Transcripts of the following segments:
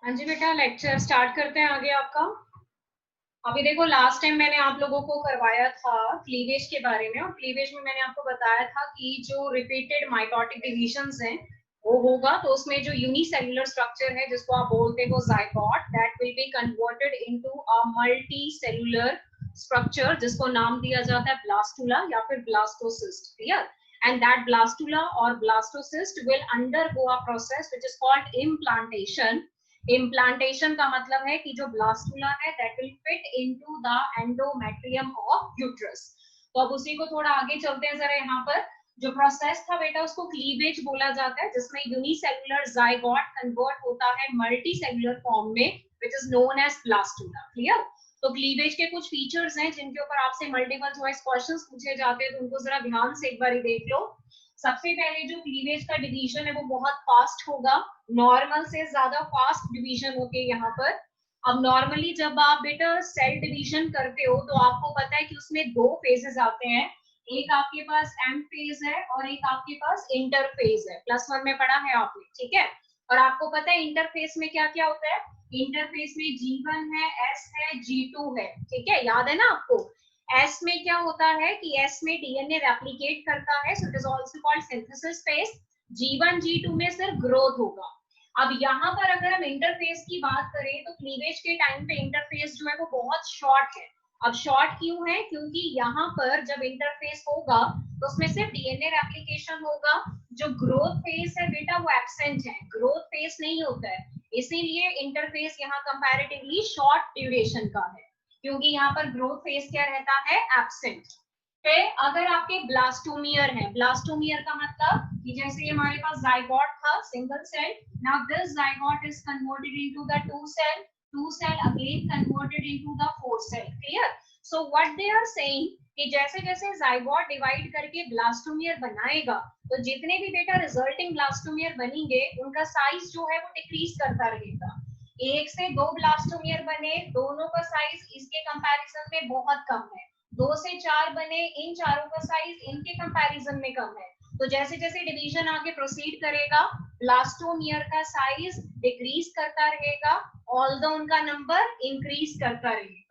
हाँ जी बेटा, lecture start करते हैं आगे आपका। अभी देखो, लास्ट टाइम मैंने आप लोगों को करवाया था क्लीवेज के बारे में, और क्लीवेज में मैंने आपको बताया था कि जो रिपीटेड माइटोटिक डिविजन्स हैं वो होगा, तो उसमें जो यूनिसेल्युलर स्ट्रक्चर है जिसको आप बोलते हो zygote, that will be converted into a multi cellular structure जिसको नाम दिया जाता है ब्लास्टुला या फिर blastocyst. Clear? And that blastula और blastocyst will undergo a process which is called implantation. Implantation का मतलब है कि जो ब्लास्टुला है that will fit into the endometrium of uterus. तो अब उसी को थोड़ा आगे चलते हैं जरा। यहाँ पर जो प्रोसेस था बेटा उसको क्लीवेज बोला जाता है, जिसमें यूनिसेल्युलर जाइगोट कन्वर्ट होता है मल्टी सेल्युलर फॉर्म में which is known as blastula. Clear? तो क्लीवेज के कुछ फीचर्स हैं जिनके ऊपर आपसे मल्टीपल चॉइस क्वेश्चंस पूछे जाते हैं, तो उनको जरा ध्यान से एक बार देख लो। सबसे पहले जो क्लीवेज का डिवीजन है वो बहुत फास्ट होगा, नॉर्मल से ज्यादा फास्ट डिवीजन होके यहाँ पर। अब नॉर्मली जब आप बेटा सेल डिवीजन करते हो तो आपको पता है कि उसमें दो फेजेस आते हैं। एक आपके पास एम फेज है और एक आपके पास इंटरफेज है। +1 में पढ़ा है आपने, ठीक है? और आपको पता है इंटरफेस में क्या क्या होता है। इंटरफेस में G1 है, S है, G2 है, ठीक है? याद है ना आपको? एस में क्या होता है कि एस में डीएनए रेप्लिकेट करता है, so it is also called synthesis phase. G1 G2 में सिर्फ ग्रोथ होगा। अब यहाँ पर अगर हम इंटरफेस की बात करें तो क्लीवेज के टाइम पे इंटरफेस जो है वो बहुत शॉर्ट है। अब शॉर्ट क्यों है? क्योंकि यहाँ पर जब इंटरफेस होगा तो उसमें सिर्फ डीएनए रेप्लिकेशन होगा। जो ग्रोथ फेज है बेटा वो एब्सेंट है, ग्रोथ फेज नहीं होता है, इसीलिए इंटरफेस यहाँ कंपैरेटिवली शॉर्ट ड्यूरेशन का है, क्योंकि यहाँ पर ग्रोथ फेज क्या रहता है? एब्सेंट। फिर अगर आपके ब्लास्टोमियर है, ब्लास्टोमियर का मतलब कि जैसे हमारे पास जाइगोट था single cell, now this zygote is converted into the two cell again converted into the four cell. Clear? So what they are saying कि जैसे जैसे जाइगोट डिवाइड करके ब्लास्टोमियर बनाएगा तो जितने भी बेटा रिजल्टिंग ब्लास्टोमियर बनेंगे उनका साइज जो है वो डिक्रीज करता रहेगा। एक से दो ब्लास्टोमियर बने, दोनों का साइज इसके कंपैरिजन में बहुत कम है। 2 से 4 बने, इन चारों का साइज इनके कंपैरिजन में कम है। तो जैसे जैसे डिवीजन आगे प्रोसीड करेगा ब्लास्टोमियर का साइज डिक्रीज करता रहेगा, ऑल्दो उनका नंबर इंक्रीज करता रहेगा।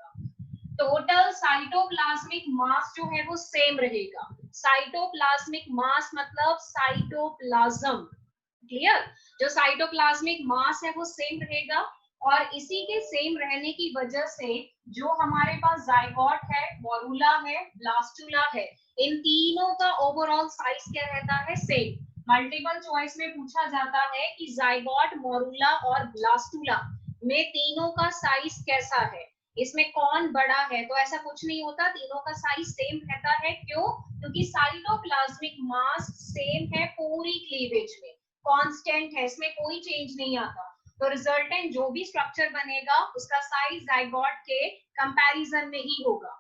टोटल साइटोप्लाज्मिक मास जो है वो सेम रहेगा। साइटोप्लाज्मिक मास मतलब साइटोप्लाज्म। क्लियर? जो साइटोप्लाज्मिक मास है वो सेम रहेगा, और इसी के सेम रहने की वजह से जो हमारे पास जाइगोट है, मोरूला है, ब्लास्टुला है, इन तीनों का ओवरऑल साइज क्या रहता है? सेम। मल्टीपल चॉइस में पूछा जाता है कि जाइगोट, मोरूला और ब्लास्टुला में तीनों का साइज कैसा है, इसमें कौन बड़ा है? तो ऐसा कुछ नहीं होता, तीनों का साइज सेम रहता है। क्यों? क्योंकि साइटोप्लाज्मिक मास सेम है पूरी क्लीवेज में, कांस्टेंट है, इसमें कोई चेंज नहीं आता। तो रिजल्टेंट जो भी स्ट्रक्चर बनेगा उसका साइज जाइगोट के कंपैरिजन में ही होगा।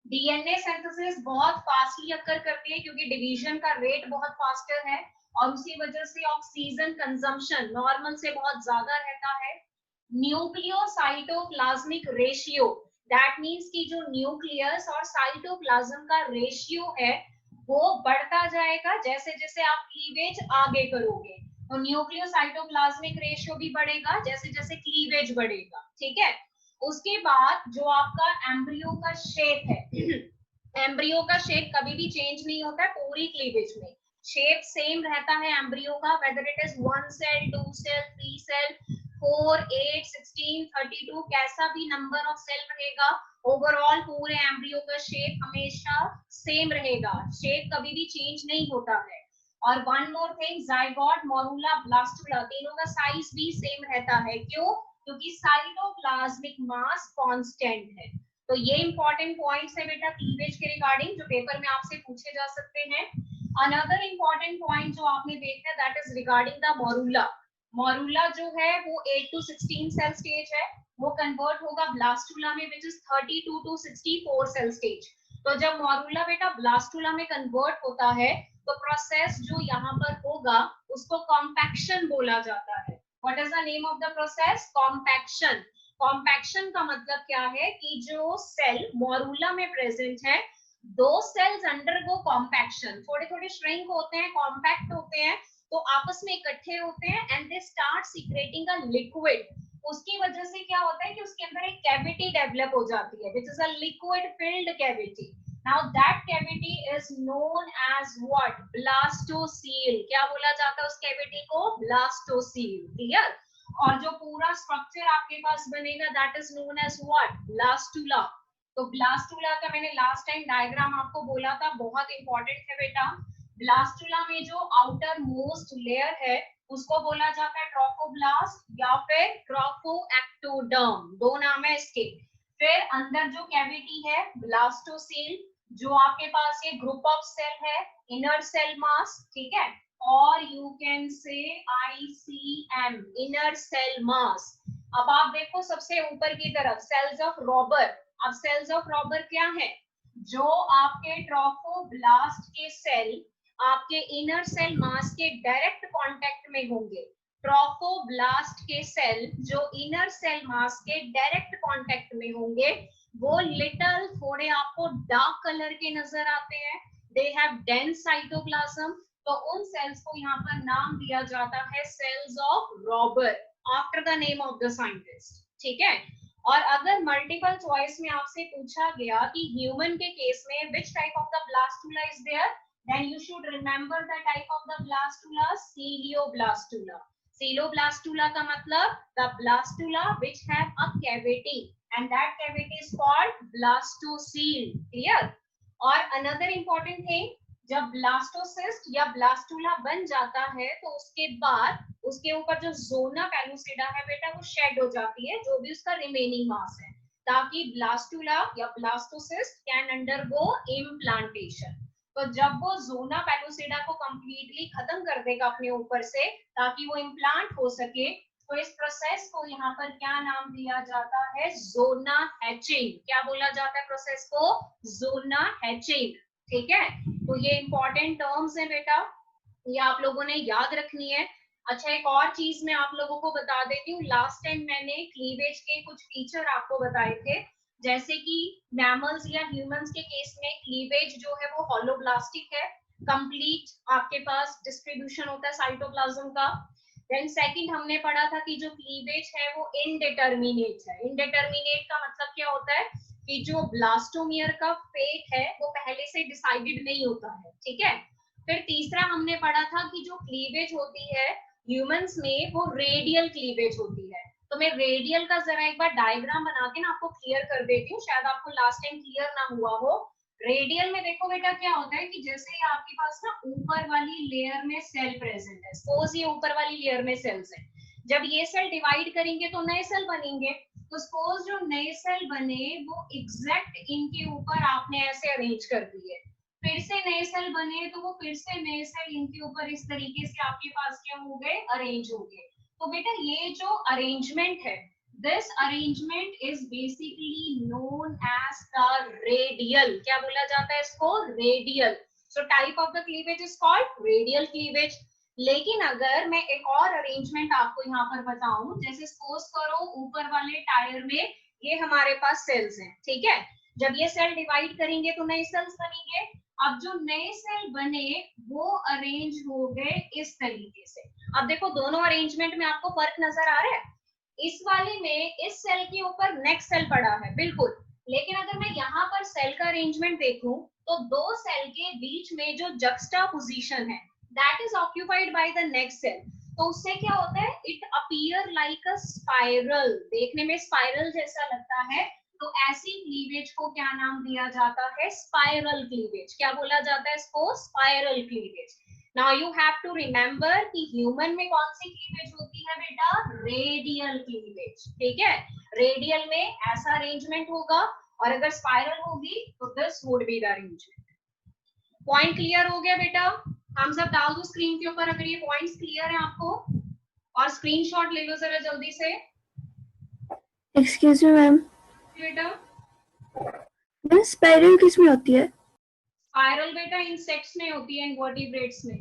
डीएनए सिंथेसिस बहुत फास्टली अकर करती है क्योंकि डिवीजन का रेट बहुत फास्टर है, और उसी वजह से ऑक्सीजन कंजम्पशन नॉर्मल से बहुत ज्यादा रहता है। न्यूक्लियोसाइटोप्लाज्मिक रेशियो, दैट मींस कि जो न्यूक्लियस और साइटोप्लाज्म का रेशियो है वो बढ़ता जाएगा जैसे जैसे आप क्लीवेज आगे करोगे। तो न्यूक्लियोसाइटोप्लाज्मिक रेशियो भी बढ़ेगा जैसे जैसे क्लीवेज बढ़ेगा, ठीक है? उसके बाद जो आपका एम्ब्रियो का शेप है एम्ब्रियो का शेप कभी भी चेंज नहीं होता है पूरी क्लीवेज में, शेप सेम रहता है एम्ब्रियो का, whether it is 1 cell, 2 cell, 3 cell, 4, 8, 16, 32, कैसा भी नंबर ऑफ सेल रहेगा, ओवरऑल पूरे एम्ब्रियो का शेप हमेशा सेम रहेगा, शेप कभी भी चेंज नहीं होता है। और one more thing, zygote, morula, blastula तीनों का साइज भी सेम रहता है। क्यों? क्योंकि साइटोप्लाज्मिक मास कांस्टेंट है। तो ये इंपॉर्टेंट पॉइंट्स है बेटा क्लीवेज के रिगार्डिंग जो पेपर में आपसे पूछे जा सकते हैं। अनदर इंपॉर्टेंट पॉइंट जो आपने देखा है that is regarding the morula. Morula जो है वो 8 to 16 सेल स्टेज है, वो कन्वर्ट होगा ब्लास्टुला में which is 32 to 64 cell stage. तो जब मोरूला बेटा ब्लास्टुला में कन्वर्ट होता है तो प्रोसेस जो यहाँ पर होगा उसको कॉम्पैक्शन बोला जाता है। What is the name of the process? Compaction. Compaction का मतलब क्या है कि जो सेल मोरूला में प्रेजेंट है, दो सेल्स अंडरगो कॉम्पैक्शन, थोड़े थोड़े श्रिंक होते हैं, कॉम्पैक्ट होते हैं, तो आपस में इकट्ठे होते हैं and they start secreting a liquid. उसकी वजह से क्या होता है कि उसके अंदर एक कैविटी डेवलप हो जाती है, which is a liquid filled cavity. Now that cavity is known as what? Blastocoel. क्या बोला जाता है उस कैविटी को? ब्लास्टोसील. क्लियर? और जो पूरा स्ट्रक्चर आपके पास बनेगा that is known as what? Blastula. तो ब्लास्टुला का मैंने लास्ट टाइम डायग्राम आपको बोला था, बहुत इंपॉर्टेंट है बेटा. ब्लास्टुला में जो आउटर मोस्ट लेयर है उसको बोला जाता है ट्रोफोब्लास्ट या फिर ट्रोफोएक्टोडर्म, दो नाम है इसके. फिर अंदर जो कैविटी है ब्लास्टोसील, जो आपके पास ये ग्रुप ऑफ सेल है, इनर सेल मास, ठीक है, और you can say ICM, inner cell mass. अब आप देखो सबसे ऊपर की तरफ सेल्स ऑफ रॉबर. अब सेल्स ऑफ रॉबर क्या है? जो आपके ट्रोफोब्लास्ट के सेल आपके इनर सेल मास के डायरेक्ट कांटेक्ट में होंगे. ट्रोफोब्लास्ट के सेल जो इनर सेल मास के डायरेक्ट कांटेक्ट में होंगे वो लिटल थोड़े आपको डार्क कलर के नजर आते हैं. They have dense cytoplasm. तो उन सेल्स को यहाँ पर नाम दिया जाता है cells of Rauber, after the name of the scientist. ठीक है. और अगर मल्टीपल चॉइस में आपसे पूछा गया कि ह्यूमन के केस में which type of the blastula is there, then you should remember the type of the blastula, celioblastula. Celioblastula का मतलब the blastula which have a cavity and that cavity is called blastocele. Clear? और another important thing, जब blastocyst या blastula बन जाता है तो उसके बाद उसके ऊपर जो जोना पैलुसिडा है बेटा वो शेड हो जाती है, जो भी उसका रिमेनिंग मास है, ताकि ब्लास्टुला या ब्लास्टोसिस्ट कैन अंडरगो इम्प्लांटेशन. तो जब वो जोना पैलुसिडा को कंप्लीटली खत्म कर देगा अपने ऊपर से ताकि वो इम्प्लांट हो सके, तो इस प्रोसेस को यहाँ पर क्या नाम दिया जाता है? जोना हैचिंग. क्या बोला जाता है प्रोसेस को? जोना हैचिंग. ठीक है. तो ये इंपॉर्टेंट टर्म्स है बेटा, ये आप लोगों ने याद रखनी है. अच्छा, एक और चीज मैं आप लोगों को बता देती हूँ. लास्ट टाइम मैंने क्लीवेज के कुछ फीचर आपको बताए थे, जैसे कि मैमल्स या ह्यूमंस के केस में क्लीवेज जो है वो होलोब्लास्टिक है, कंप्लीट आपके पास डिस्ट्रीब्यूशन होता है साइटोप्लाज्म का. देन सेकंड हमने पढ़ा था कि जो क्लीवेज है वो इनडिटर्मिनेट है. इनडिटर्मिनेट का मतलब क्या होता है कि जो ब्लास्टोमियर का फेट है वो पहले से डिसाइडेड नहीं होता है. ठीक है. फिर तीसरा हमने पढ़ा था कि जो क्लीवेज होती है ह्यूमंस में वो रेडियल क्लीवेज होती है. तो मैं रेडियल का जरा एक बार डायग्राम बना के ना आपको क्लियर कर देती हूँ, शायद आपको लास्ट टाइम क्लियर ना हुआ हो. रेडियल में देखो बेटा क्या होता है कि जैसे ही आपके पास ना ऊपर वाली लेयर में सेल प्रेजेंट है, सपोज ये ऊपर वाली लेयर में सेल्स है, जब ये सेल डिवाइड करेंगे तो नए सेल बनेंगे. तो सपोज जो नए सेल बने वो एग्जैक्ट इनके ऊपर आपने ऐसे अरेंज कर दिए, फिर से नए सेल बने तो वो फिर से नए सेल इनके ऊपर इस तरीके से आपके पास क्या हो गए? अरेंज हो गए. तो बेटा ये जो अरेंजमेंट है, this arrangement is basically known as the radial. क्या बोला जाता है इसको? Radial. So type of the cleavage is called radial cleavage. लेकिन अगर मैं एक और अरेंजमेंट आपको यहाँ पर बताऊं, जैसे सपोज करो ऊपर वाले टायर में ये हमारे पास सेल्स हैं, ठीक है, जब ये सेल डिवाइड करेंगे तो नए सेल्स बनेंगे. अब जो नए सेल बने वो अरेंज हो गए इस तरीके से. अब देखो दोनों अरेंजमेंट में आपको फर्क नजर आ रहा है. इस वाले में इस सेल के ऊपर नेक्स्ट सेल पड़ा है बिल्कुल, लेकिन अगर मैं यहाँ पर सेल का अरेंजमेंट देखूं तो दो सेल के बीच में जो जक्स्टा पोजीशन है that is occupied by the next cell. तो उससे क्या होता है? It appear like a spiral. देखने में स्पाइरल जैसा लगता है. तो ऐसी क्लीवेज को क्या नाम दिया जाता है? Spiral cleavage. क्या बोला जाता है इसको? Spiral cleavage. Now you have to remember कि ह्यूमन में कौन सी क्लीवेज होती है बेटा? Radial cleavage. ठीक है. रेडियल में ऐसा अरेंजमेंट होगा और अगर स्पाइरल होगी तो this would be the arrangement. Point clear हो गया बेटा? हम सब डाल दो स्क्रीन के ऊपर अगर ये पॉइंट्स क्लियर है आपको, और स्क्रीनशॉट ले लो जरा जल्दी से. एक्सक्यूज मी मैम, बेटा स्पाइरल किस में होती है? स्पाइरल बेटा इंसेक्ट्स में होती है, इनवर्टिब्रेट्स में.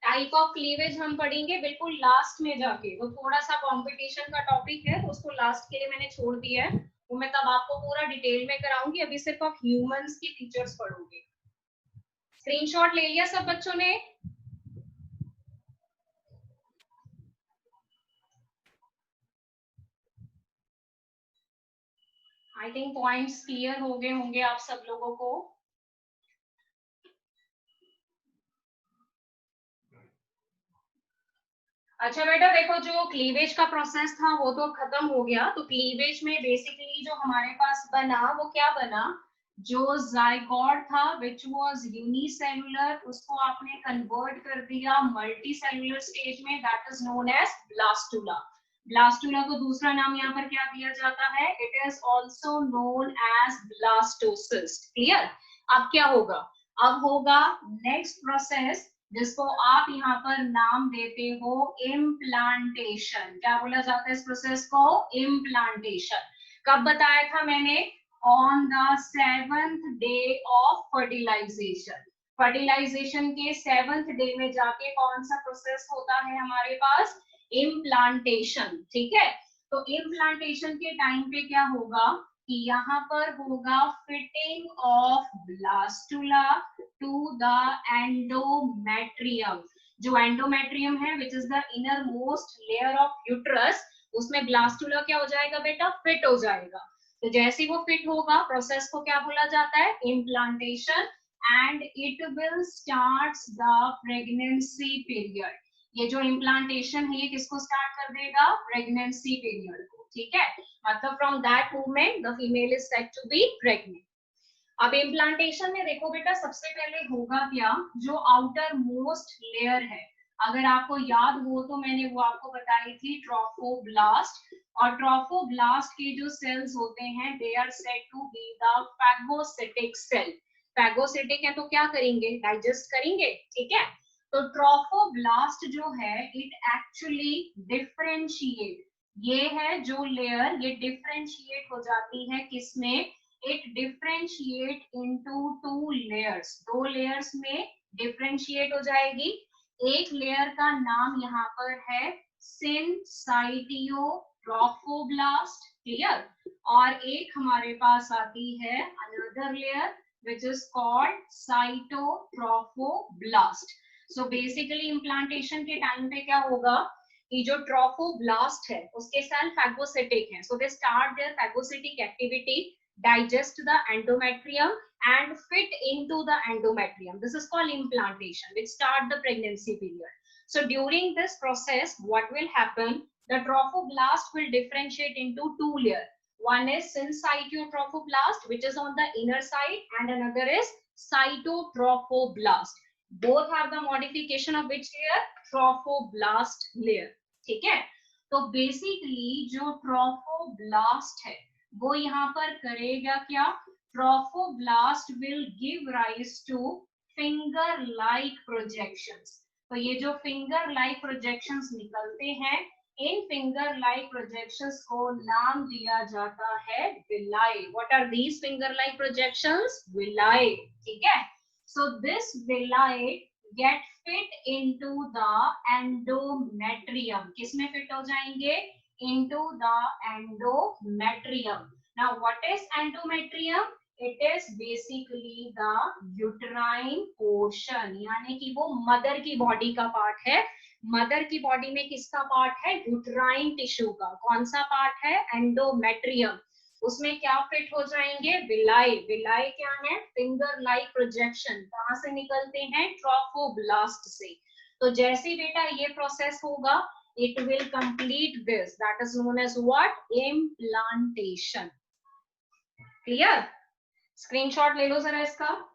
टाइप ऑफ क्लीवेज हम पढ़ेंगे बिल्कुल लास्ट में जाके, वो थोड़ा सा कंपटीशन का टॉपिक है तो उसको लास्ट के लिए मैंने छोड़ दिया है. वो मैं तब आपको पूरा डिटेल में कराऊंगी, अभी सिर्फ आप ह्यूमंस की फीचर्स पढ़ोगे. स्क्रीनशॉट ले लिया सब बच्चों ने? आई थिंक पॉइंट्स क्लियर हो गए होंगे आप सब लोगों को। अच्छा बेटा देखो, जो क्लीवेज का प्रोसेस था वो तो खत्म हो गया। तो क्लीवेज में बेसिकली जो हमारे पास बना वो क्या बना, जो जाइगोट था विच वाज यूनिसेलुलर, उसको आपने कन्वर्ट कर दिया मल्टी सेलुलर स्टेज में, that is known as blastula. Blastula को दूसरा नाम यहाँ पर क्या दिया जाता है, it is also known as blastocyst. Clear. अब क्या होगा, अब होगा नेक्स्ट प्रोसेस जिसको आप यहाँ पर नाम देते हो इम्प्लांटेशन। क्या बोला जाता है इस प्रोसेस को, इम्प्लांटेशन। कब बताया था मैंने, on the 7th day of fertilisation. Fertilisation के 7th डे में जाके कौन सा प्रोसेस होता है हमारे पास, इम्प्लांटेशन। ठीक है। तो इम्प्लांटेशन के टाइम पे क्या होगा कि यहाँ पर होगा fitting of blastula to the endometrium. जो एंडोमेट्रियम है which is the inner most layer of uterus, उसमें ब्लास्टुला क्या हो जाएगा बेटा, फिट हो जाएगा। तो जैसे वो फिट होगा प्रोसेस को क्या बोला जाता है, implantation, and it will start the pregnancy period. ये जो इम्प्लांटेशन है ये किसको स्टार्ट कर देगा, प्रेगनेंसी पीरियड को। ठीक है, मतलब from that moment the female is said to be pregnant. अब इम्प्लांटेशन में देखो बेटा, सबसे पहले होगा क्या, जो आउटर मोस्ट लेयर है, अगर आपको याद हो तो मैंने वो आपको बताई थी ट्रोफोब्लास्ट। और ट्रोफोब्लास्ट के जो सेल्स होते हैं they are said to be the phagocytic cell. Phagocytic है तो क्या करेंगे, डाइजेस्ट करेंगे। ठीक है। तो ट्रोफोब्लास्ट जो है इट एक्चुअली डिफरेंशिएट, ये है जो लेयर ये डिफरेंशिएट हो जाती है किसमें, it differentiate into two layers, दो लेयर्स में डिफरेंशिएट हो जाएगी। एक लेयर का नाम यहाँ पर है सिनसाइटियोट्रोफोब्लास्ट। क्लियर। और एक हमारे पास आती है another layer which is called cytotrophoblaст. So basically implantation के टाइम पे क्या होगा कि जो ट्रोफोब्लास्ट है उसके सेल फैगोसिटिक हैं, so they start their phagocytic activity, digest the endometrium and fit into the endometrium. This is called implantation, which start the pregnancy period. So during this process what will happen, the trophoblast will differentiate into two layers. One is syncytiotropoblast, which is on the inner side, and another is cytotrophoblast. Both have the modification of which layer, trophoblast layer. ठीक है। तो basically जो trophoblast है वो यहाँ पर करेगा क्या, trophoblast will give rise two finger like projections. तो ये जो फिंगर लाइक प्रोजेक्शंस निकलते हैं, इन फिंगर लाइक प्रोजेक्शंस को नाम दिया जाता है villi. What are these finger like projections, villi. ठीक है। So this villi get fit into the endometrium. किसमें फिट हो जाएंगे, into the endometrium. Now what is endometrium, it is basically the uterine portion, यानी कि वो मदर की body का पार्ट है। मदर की बॉडी में किसका पार्ट है, यूट्राइन टिश्यू का। कौन सा पार्ट है, एंडोमेट्रियम। उसमें क्या फिट हो जाएंगे, विलाई। विलाई क्या है, फिंगर लाइक प्रोजेक्शन। कहां से निकलते हैं, ट्रोफोब्लास्ट से। तो जैसे बेटा ये प्रोसेस होगा, it will complete this, that is known as what, implantation. clear? Screenshot ले लो जरा इसका।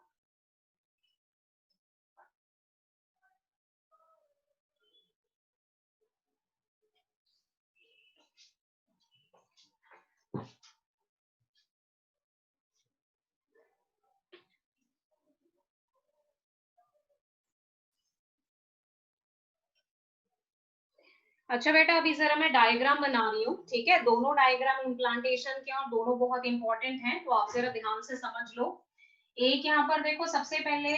अच्छा बेटा, अभी जरा मैं डायग्राम बना रही हूँ। ठीक है, दोनों डायग्राम इम्प्लांटेशन के और दोनों बहुत इंपॉर्टेंट हैं, तो आप जरा ध्यान से समझ लो। एक यहाँ पर देखो, सबसे पहले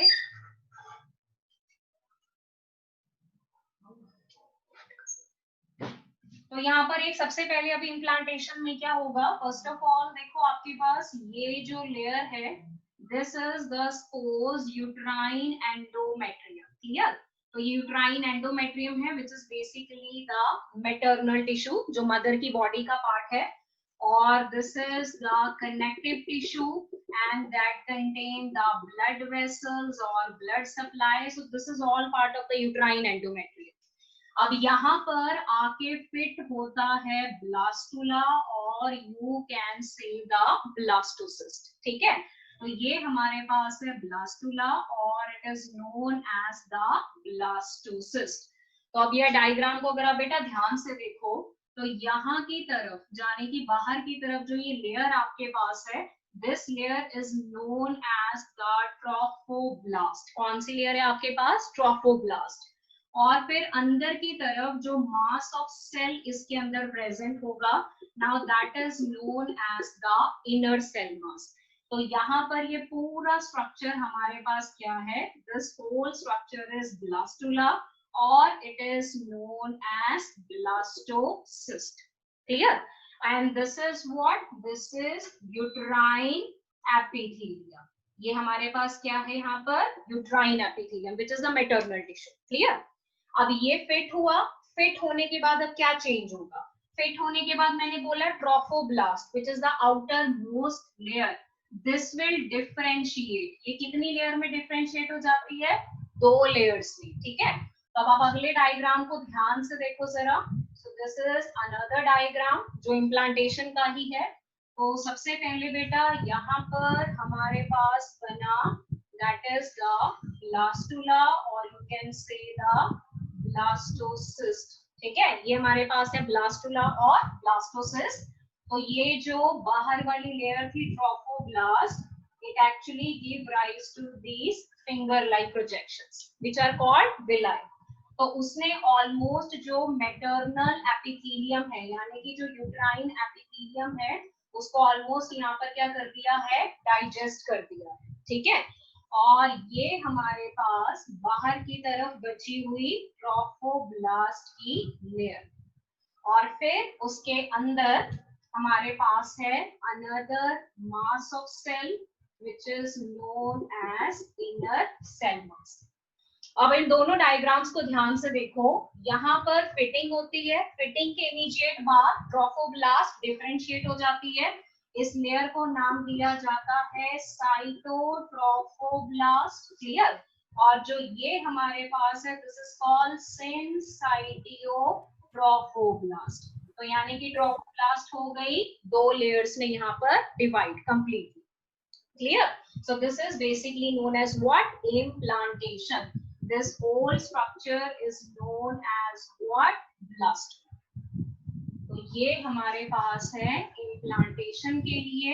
तो यहाँ पर एक सबसे पहले अभी इम्प्लांटेशन में क्या होगा, फर्स्ट ऑफ ऑल देखो आपके पास ये जो लेयर है, this is the suppose uterine endometrium. Clear. तो यूट्राइन एंडोमेट्रियम है which is basically the maternal tissue, जो मदर की बॉडी का पार्ट है। or this is the connective tissue and that contain the blood vessels or blood supply. So this is all part of the uterine endometrium. अब यहाँ पर आके fit होता है ब्लास्टुला और you can say the blastocyst. ठीक है, तो ये हमारे पास है ब्लास्टुला और it is known as the blastocyst. तो अब ये डायग्राम को अगर आप बेटा ध्यान से देखो तो यहाँ की तरफ जाने की बाहर की तरफ जो ये लेयर आपके पास है, this layer is known as the trophoblast. कौन सी लेयर है आपके पास? ट्रोफोब्लास्ट. और फिर अंदर की तरफ जो मास ऑफ सेल इसके अंदर प्रेजेंट होगा, now that is known as the inner cell mass. तो यहाँ पर ये पूरा स्ट्रक्चर हमारे पास क्या है? This whole structure is blastula और it is known as blastocyst. Clear? And this is what? This is uterine epithelium. ये हमारे पास क्या है यहाँ पर? Uterine epithelium which is the maternal tissue. Clear? अब ये फिट हुआ. फिट होने के बाद अब क्या चेंज होगा? फिट होने के बाद मैंने बोला trophoblast which is the outermost layer. This will differentiate. ये कितनी लेयर में डिफरेंशिएट हो जाती है? 2 लेयर्स में. ठीक है, तो अब आप अगले डायग्राम को ध्यान से देखो जरा. सो दिस इज अनदर डायग्राम जो इम्प्लांटेशन का ही है. तो सबसे पहले बेटा यहाँ पर हमारे पास बना दैट इज द ब्लास्टुला और you can say the blastocyst. ठीक है, ये हमारे पास है ब्लास्टुला और ब्लास्टोसिस्ट. तो ये जो बाहर वाली लेयर थी trophoblast, it actually give rise to these finger like projections which are called villi. तो उसने ऑलमोस्ट जो मैटरनल एपिथेलियम है यानी कि जो यूट्राइन एपिथेलियम है उसको ऑलमोस्ट यहाँ पर क्या कर दिया है? डाइजेस्ट कर दिया है. ठीक है, और ये हमारे पास बाहर की तरफ बची हुई ट्रोफोब्लास्ट की लेयर और फिर उसके अंदर हमारे पास है another mass of cell which is known as inner cell mass. अब इन दोनों डायग्राम्स को ध्यान से देखो. यहाँ पर फिटिंग होती है. फिटिंग के इमीडिएट बाद ट्रोफोब्लास्ट डिफरेंशिएट हो जाती है. इस लेयर को नाम दिया जाता है साइटोट्रोफोब्लास्ट. क्लियर? और जो ये हमारे पास है दिस इज कॉल्ड सिनसाइटियोट्रोफोब्लास्ट. तो यानी कि ट्रोफोब्लास्ट हो गई 2 लेयर्स में यहाँ पर divide completely. Clear? So this is basically known as what? Implantation. This whole structure is known as what? Blastula. तो ये हमारे पास है implantation के लिए.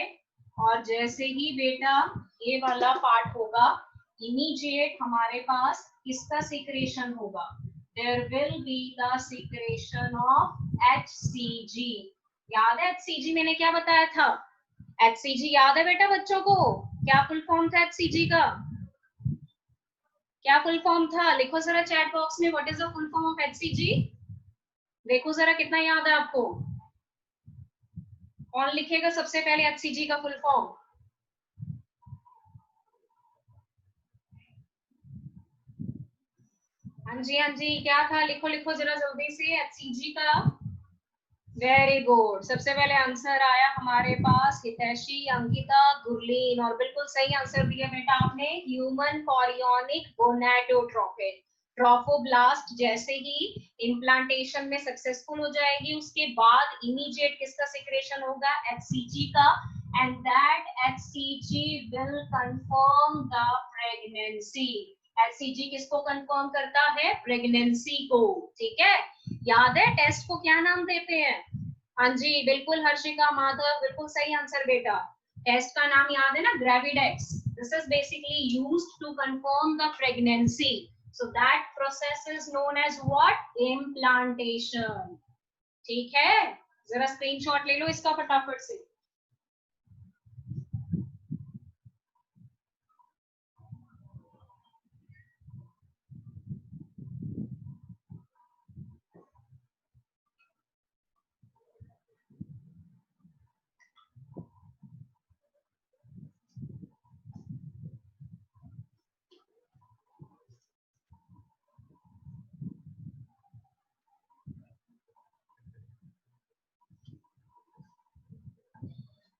और जैसे ही बेटा ये वाला पार्ट होगा, immediate हमारे पास किसका secretion होगा? There will be the secretion of HCG. याद है HCG मैंने क्या बताया था? HCG याद है बेटा बच्चों को? क्या फुल फॉर्म था HCG का? क्या फुल फॉर्म था? लिखो जरा चैट बॉक्स में what is the full form of HCG. देखो जरा कितना याद है आपको. कौन लिखेगा सबसे पहले HCG का फुल फॉर्म? हाँ जी हाँ जी, क्या था? लिखो लिखो जरा जल्दी से HCG का. Very good. सबसे पहले आंसर आया हमारे पास हितैषी, अंकिता, गुरलीन और बिल्कुल सही आंसर दिया बेटा आपने. Human chorionic gonadotropin. ट्रोफोब्लास्ट जैसे ही इम्प्लांटेशन में सक्सेसफुल हो जाएगी उसके बाद इमीडिएट किसका सिक्रेशन होगा? HCG का. And that HCG will confirm the pregnancy. HCG किसको कंफर्म करता है? प्रेगनेंसी को. ठीक है, याद है टेस्ट को क्या नाम देते हैं? हाँ जी बिल्कुल हर्षिका, माधव, बिल्कुल सही आंसर बेटा. टेस्ट का नाम याद है ना? Gravindex. This is basically used to confirm the pregnancy. So that process is known as what? Implantation. ठीक है, जरा स्क्रीनशॉट ले लो इसका फटाफट से.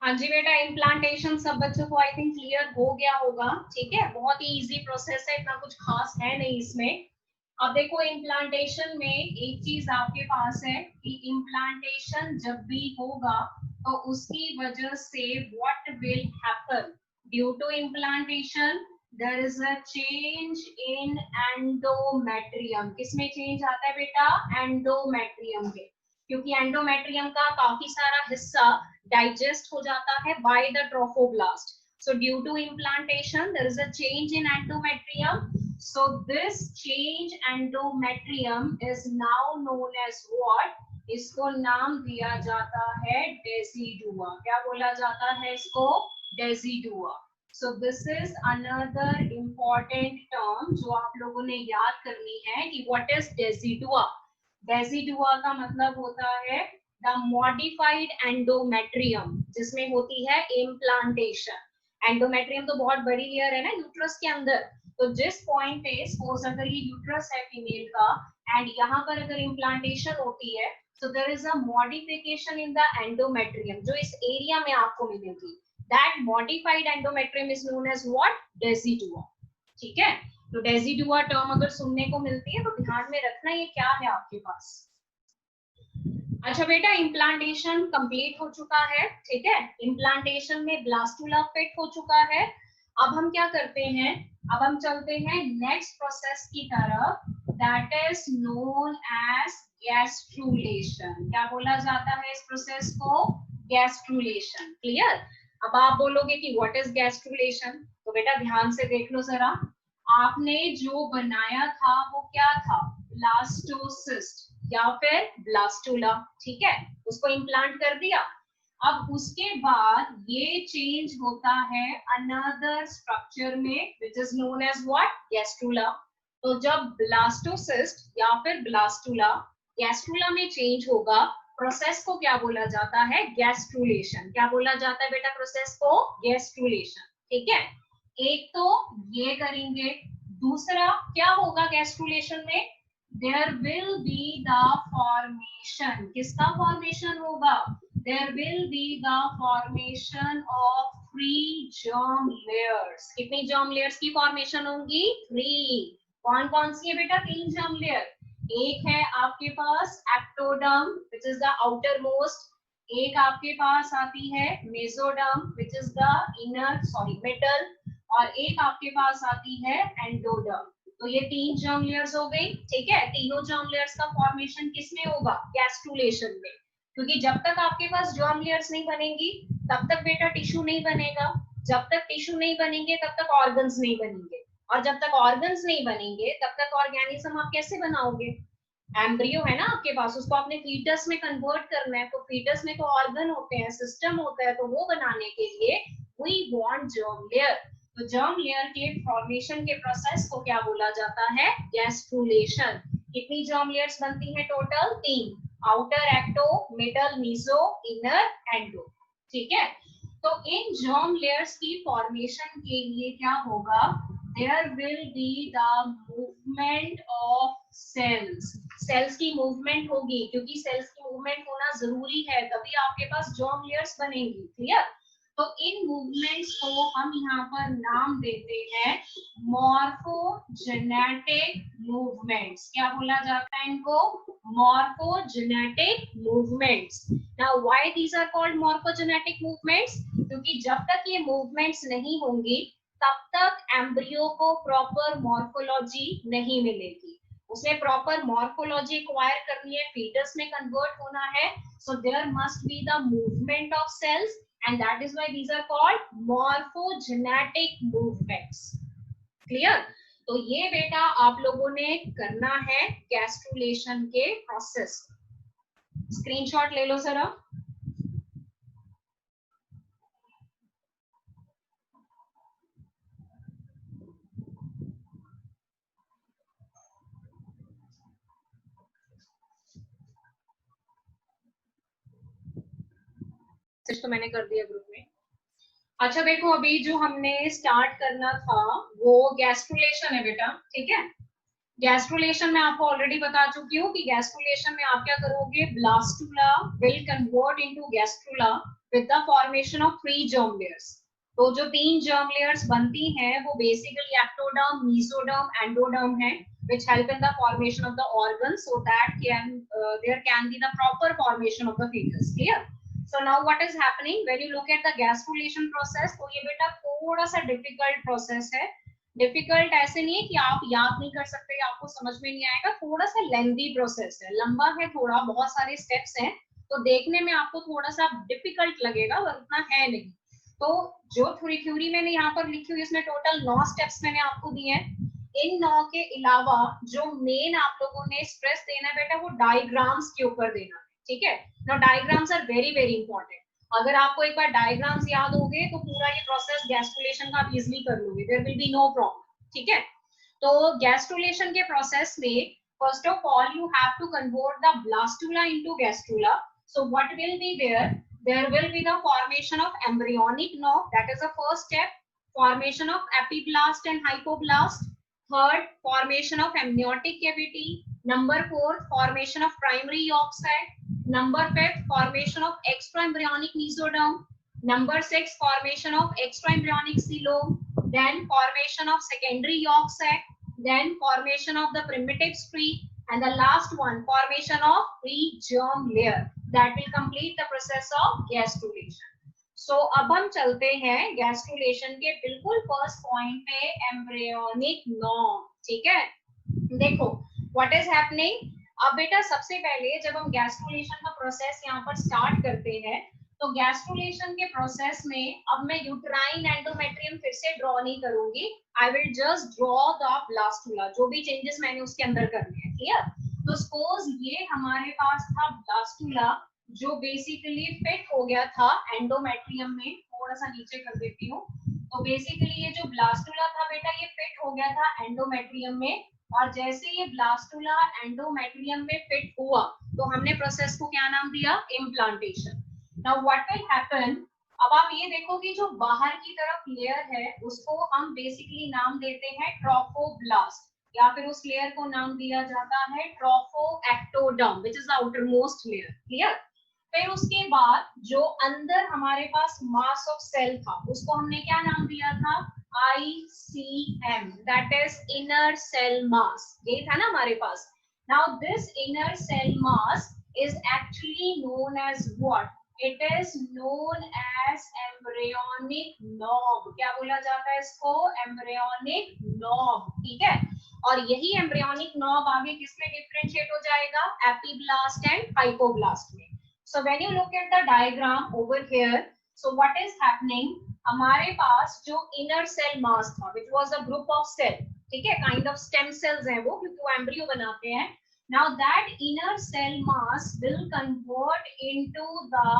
हाँ जी बेटा, इम्प्लांटेशन सब बच्चों को आई थिंक क्लियर हो गया होगा। ठीक है, बहुत ही इजी प्रोसेस है, इतना कुछ खास है नहीं इसमें। अब देखो इम्प्लांटेशन में एक चीज आपके पास है कि इम्प्लांटेशन जब भी होगा तो उसकी वजह से what will happen due to implantation, there is a change in endometrium. किसमें चेंज आता है बेटा? एंडोमेट्रियम में, क्योंकि एंडोमेट्रियम का काफी सारा हिस्सा डाइजेस्ट हो जाता है by the trophoblast. So due to implantation, there is a change in endometrium. So this change endometrium is now known as what? इसको नाम दिया जाता है डेसिडुआ। क्या बोला जाता है इसको? Decidua. So this is another important term जो आप लोगों ने याद करनी है कि what is डेसिडुआ। डेसिडुआ का मतलब होता है द मॉडिफाइड एंडोमेट्रियम, जिसमें होती है इम्प्लांटेशन। एंडोमेट्रियम तो बहुत बड़ी लेयर है ना यूट्रस के अंदर, तो जिस पॉइंट पे सपोज अगर ये यूट्रस है फीमेल का एंड यहाँ पर अगर इम्प्लांटेशन होती है, so there is a modification in the endometrium जो इस एरिया में आपको मिलेगी। That modified endometrium is known as what? Decidua। ठीक है, तो डेसिडुआ टर्म अगर सुनने को मिलती है तो ध्यान में रखना ये क्या है आपके पास। अच्छा बेटा, इम्प्लांटेशन कंप्लीट हो चुका है। ठीक है, इम्प्लांटेशन में ब्लास्टुला फिट हो चुका है। अब हम क्या करते हैं? अब हम चलते हैं नेक्स्ट प्रोसेस की तरफ, that is known as gastrulation. क्या बोला जाता है इस प्रोसेस को? गैस्ट्रुलेशन। क्लियर? अब आप बोलोगे कि व्हाट इज गैस्ट्रुलेशन, तो बेटा ध्यान से देख लो जरा। आपने जो बनाया था वो क्या था? ब्लास्टोसिस्ट या फिर ब्लास्टुला। ठीक है, उसको इम्प्लांट कर दिया। अब उसके बाद ये चेंज होता है अनदर स्ट्रक्चर में which is known as what? Gastrula. तो जब ब्लास्टोसिस्ट या फिर ब्लास्टुला गैस्ट्रुला में चेंज होगा, प्रोसेस को क्या बोला जाता है? गैस्ट्रुलेशन। क्या बोला जाता है बेटा प्रोसेस को? गैस्ट्रुलेशन। ठीक है, एक तो ये करेंगे। दूसरा क्या होगा गैस्ट्रुलेशन में? There will be the formation। किसका फॉर्मेशन होगा? There will be the formation of three germ layers। कितनी germ layers की फॉर्मेशन होंगी? 3। कौन कौन सी है बेटा 3 germ layer? एक है आपके पास ectoderm which is the outermost, एक आपके पास आती है mesoderm which is the inner middle, और एक आपके पास आती है एंडोडर्म। तो ये 3 जर्म लेयर्स हो गई। ठीक है, तीनों जर्म लेयर्स का फॉर्मेशन किसमें होगा? गैस्ट्रुलेशन में। क्योंकि जब तक आपके पास जर्म लेयर्स नहीं बनेंगी तब तक बेटा टिश्यू नहीं बनेगा, जब तक टिश्यू नहीं बनेंगे तब तक ऑर्गन्स नहीं बनेंगे, और जब तक ऑर्गन्स नहीं बनेंगे तब तक ऑर्गेनिज्म आप कैसे बनाओगे? एम्ब्रियो है ना आपके पास, उसको आपने फीटस में कन्वर्ट करना है, तो फीटस में तो ऑर्गन होते हैं, सिस्टम होता है, तो वो बनाने के लिए वी वांट जर्म लेयर। तो जर्म लेयर के फॉर्मेशन के प्रोसेस को क्या बोला जाता है? गैस्ट्रुलेशन। कितनी जर्म लेयर्स बनती हैं total? 3। Outer ecto, middle meso, inner endo. ठीक है, तो इन जर्म लेयर्स की फॉर्मेशन के लिए क्या होगा? There will be the movement of cells। Cells की मूवमेंट होगी, क्योंकि सेल्स की मूवमेंट होना जरूरी है, तभी आपके पास जर्म लेयर्स बनेंगी। क्लियर? तो इन मूवमेंट्स को हम यहाँ पर नाम देते हैं मॉर्फोजेनेटिक मूवमेंट्स। क्या बोला जाता है इनको? Morphogenetic movements. Now why these are called morphogenetic movements? क्योंकि जब तक ये मूवमेंट्स नहीं होंगी तब तक एम्ब्रियो को प्रॉपर मॉर्फोलॉजी नहीं मिलेगी। उसे प्रॉपर मॉर्फोलॉजी एक्वायर करनी है, फीटस में कन्वर्ट होना है, so there must be the movement of cells and that is why these are called morphogenetic movements. Clear? तो ये बेटा आप लोगों ने करना है गैस्ट्रुलेशन के प्रोसेस। स्क्रीनशॉट ले लो जरा। तो मैंने कर दिया ग्रुप में। अच्छा देखो, अभी जो हमने स्टार्ट करना था वो गैस्ट्रुलेशन है बेटा। ठीक है, गैस्ट्रुलेशन में आपको ऑलरेडी बता चुकी हूँ कि गैस्ट्रुलेशन में आप क्या करोगे? Blastula will convert into gastrula with the formation of 3 germ layers. तो जो 3 germ layers बनती हैं वो basically ectoderm, mesoderm, endoderm है, which help in the formation of the organs so that there can be the proper formation of the fetus. Clear? So now what is happening when you look at the gastrulation process? तो ये बेटा थोड़ा सा difficult process है. Difficult ऐसे नहीं है कि आप याद नहीं कर सकते, आपको समझ में नहीं आएगा, थोड़ा सा लेंथी प्रोसेस है, लंबा है थोड़ा, बहुत सारे स्टेप्स हैं, तो देखने में आपको थोड़ा सा डिफिकल्ट लगेगा, पर उतना है नहीं. तो जो थ्योरी मैंने यहाँ पर लिखी हुई इसमें टोटल 9 स्टेप्स मैंने आपको दिए हैं. इन 9 के अलावा जो मेन आप लोगों ने स्ट्रेस देना है बेटा वो डायग्राम्स के ऊपर देना है. ठीक है ना, diagrams are very very important. अगर आपको एक बार डायग्राम्स याद हो गए तो पूरा ये प्रोसेस गैस्ट्रुलेशन का आप इजीली कर लोगे, there will be no problem. ठीक है, तो गैस्ट्रुलेशन के प्रोसेस में first of all you have to convert the blastula into gastrula. So what will be there will be the formation of embryonic nerve, that is the first step. Formation of epiblast and hypoblast. Third, formation of amniotic cavity. Number 4, formation of primary yolk sac. Number 5, formation of extraembryonic mesoderm. Number 6, formation of extraembryonic coelom. Then formation of secondary yolk sac. Then formation of the primitive streak. And the last one, formation of pre-germ layer. That will complete the process of gastrulation. So अब हम चलते हैं gastrulation के बिल्कुल first point पे, embryonic norm. ठीक है, देखो व्हाट इज हैपनिंग. अब बेटा सबसे पहले जब हम गैस्ट्रुलेशन का प्रोसेस यहाँ पर स्टार्ट करते हैं तो गैस्ट्रुलेशन के प्रोसेस में अब मैं यूट्राइन एंडोमेट्रियम फिर से ड्रॉ नहीं करूंगी. I will just draw the blastula, जो भी चेंजेस मैंने उसके अंदर करने हैं. क्लियर? तो सपोज ये हमारे पास था ब्लास्टुला जो बेसिकली फिट हो गया था एंडोमेट्रियम में. थोड़ा सा नीचे कर देती हूँ. तो बेसिकली ये जो ब्लास्टुला था बेटा ये फिट हो गया था एंडोमेट्रियम में, और जैसे ये ब्लास्टुला एंडोमेट्रियम में फिट हुआ तो हमने प्रोसेस को क्या नाम दिया? Implantation. Now what will happen, अब आप ये देखो कि जो बाहर की तरफ लेयर है उसको हम बेसिकली नाम देते हैं ट्रोफोब्लास्ट, या फिर उस लेयर को नाम दिया जाता है trophectoderm, which is the outermost layer. Clear? फिर उसके बाद जो अंदर हमारे पास मास ऑफ सेल था उसको हमने क्या नाम दिया था? ICM, that is inner cell mass. ये था ना हमारे पास. Now this inner cell mass is actually known as what? It is known as embryonic knob. क्या बोला जाता है इसको? Embryonic knob. ठीक है, और यही एम्ब्रियोनिक नॉब आगे किसमें डिफरेंशिएट हो जाएगा? एपिब्लास्ट एंड हाइपोब्लास्ट में. So when you look at the diagram over here, so what is happening? हमारे पास जो inner cell mass था, which was a group of cell, ठीक है, kind of stem cells हैं वो, क्योंकि वो एम्ब्रियो बनाते हैं. Now that inner cell mass will convert into the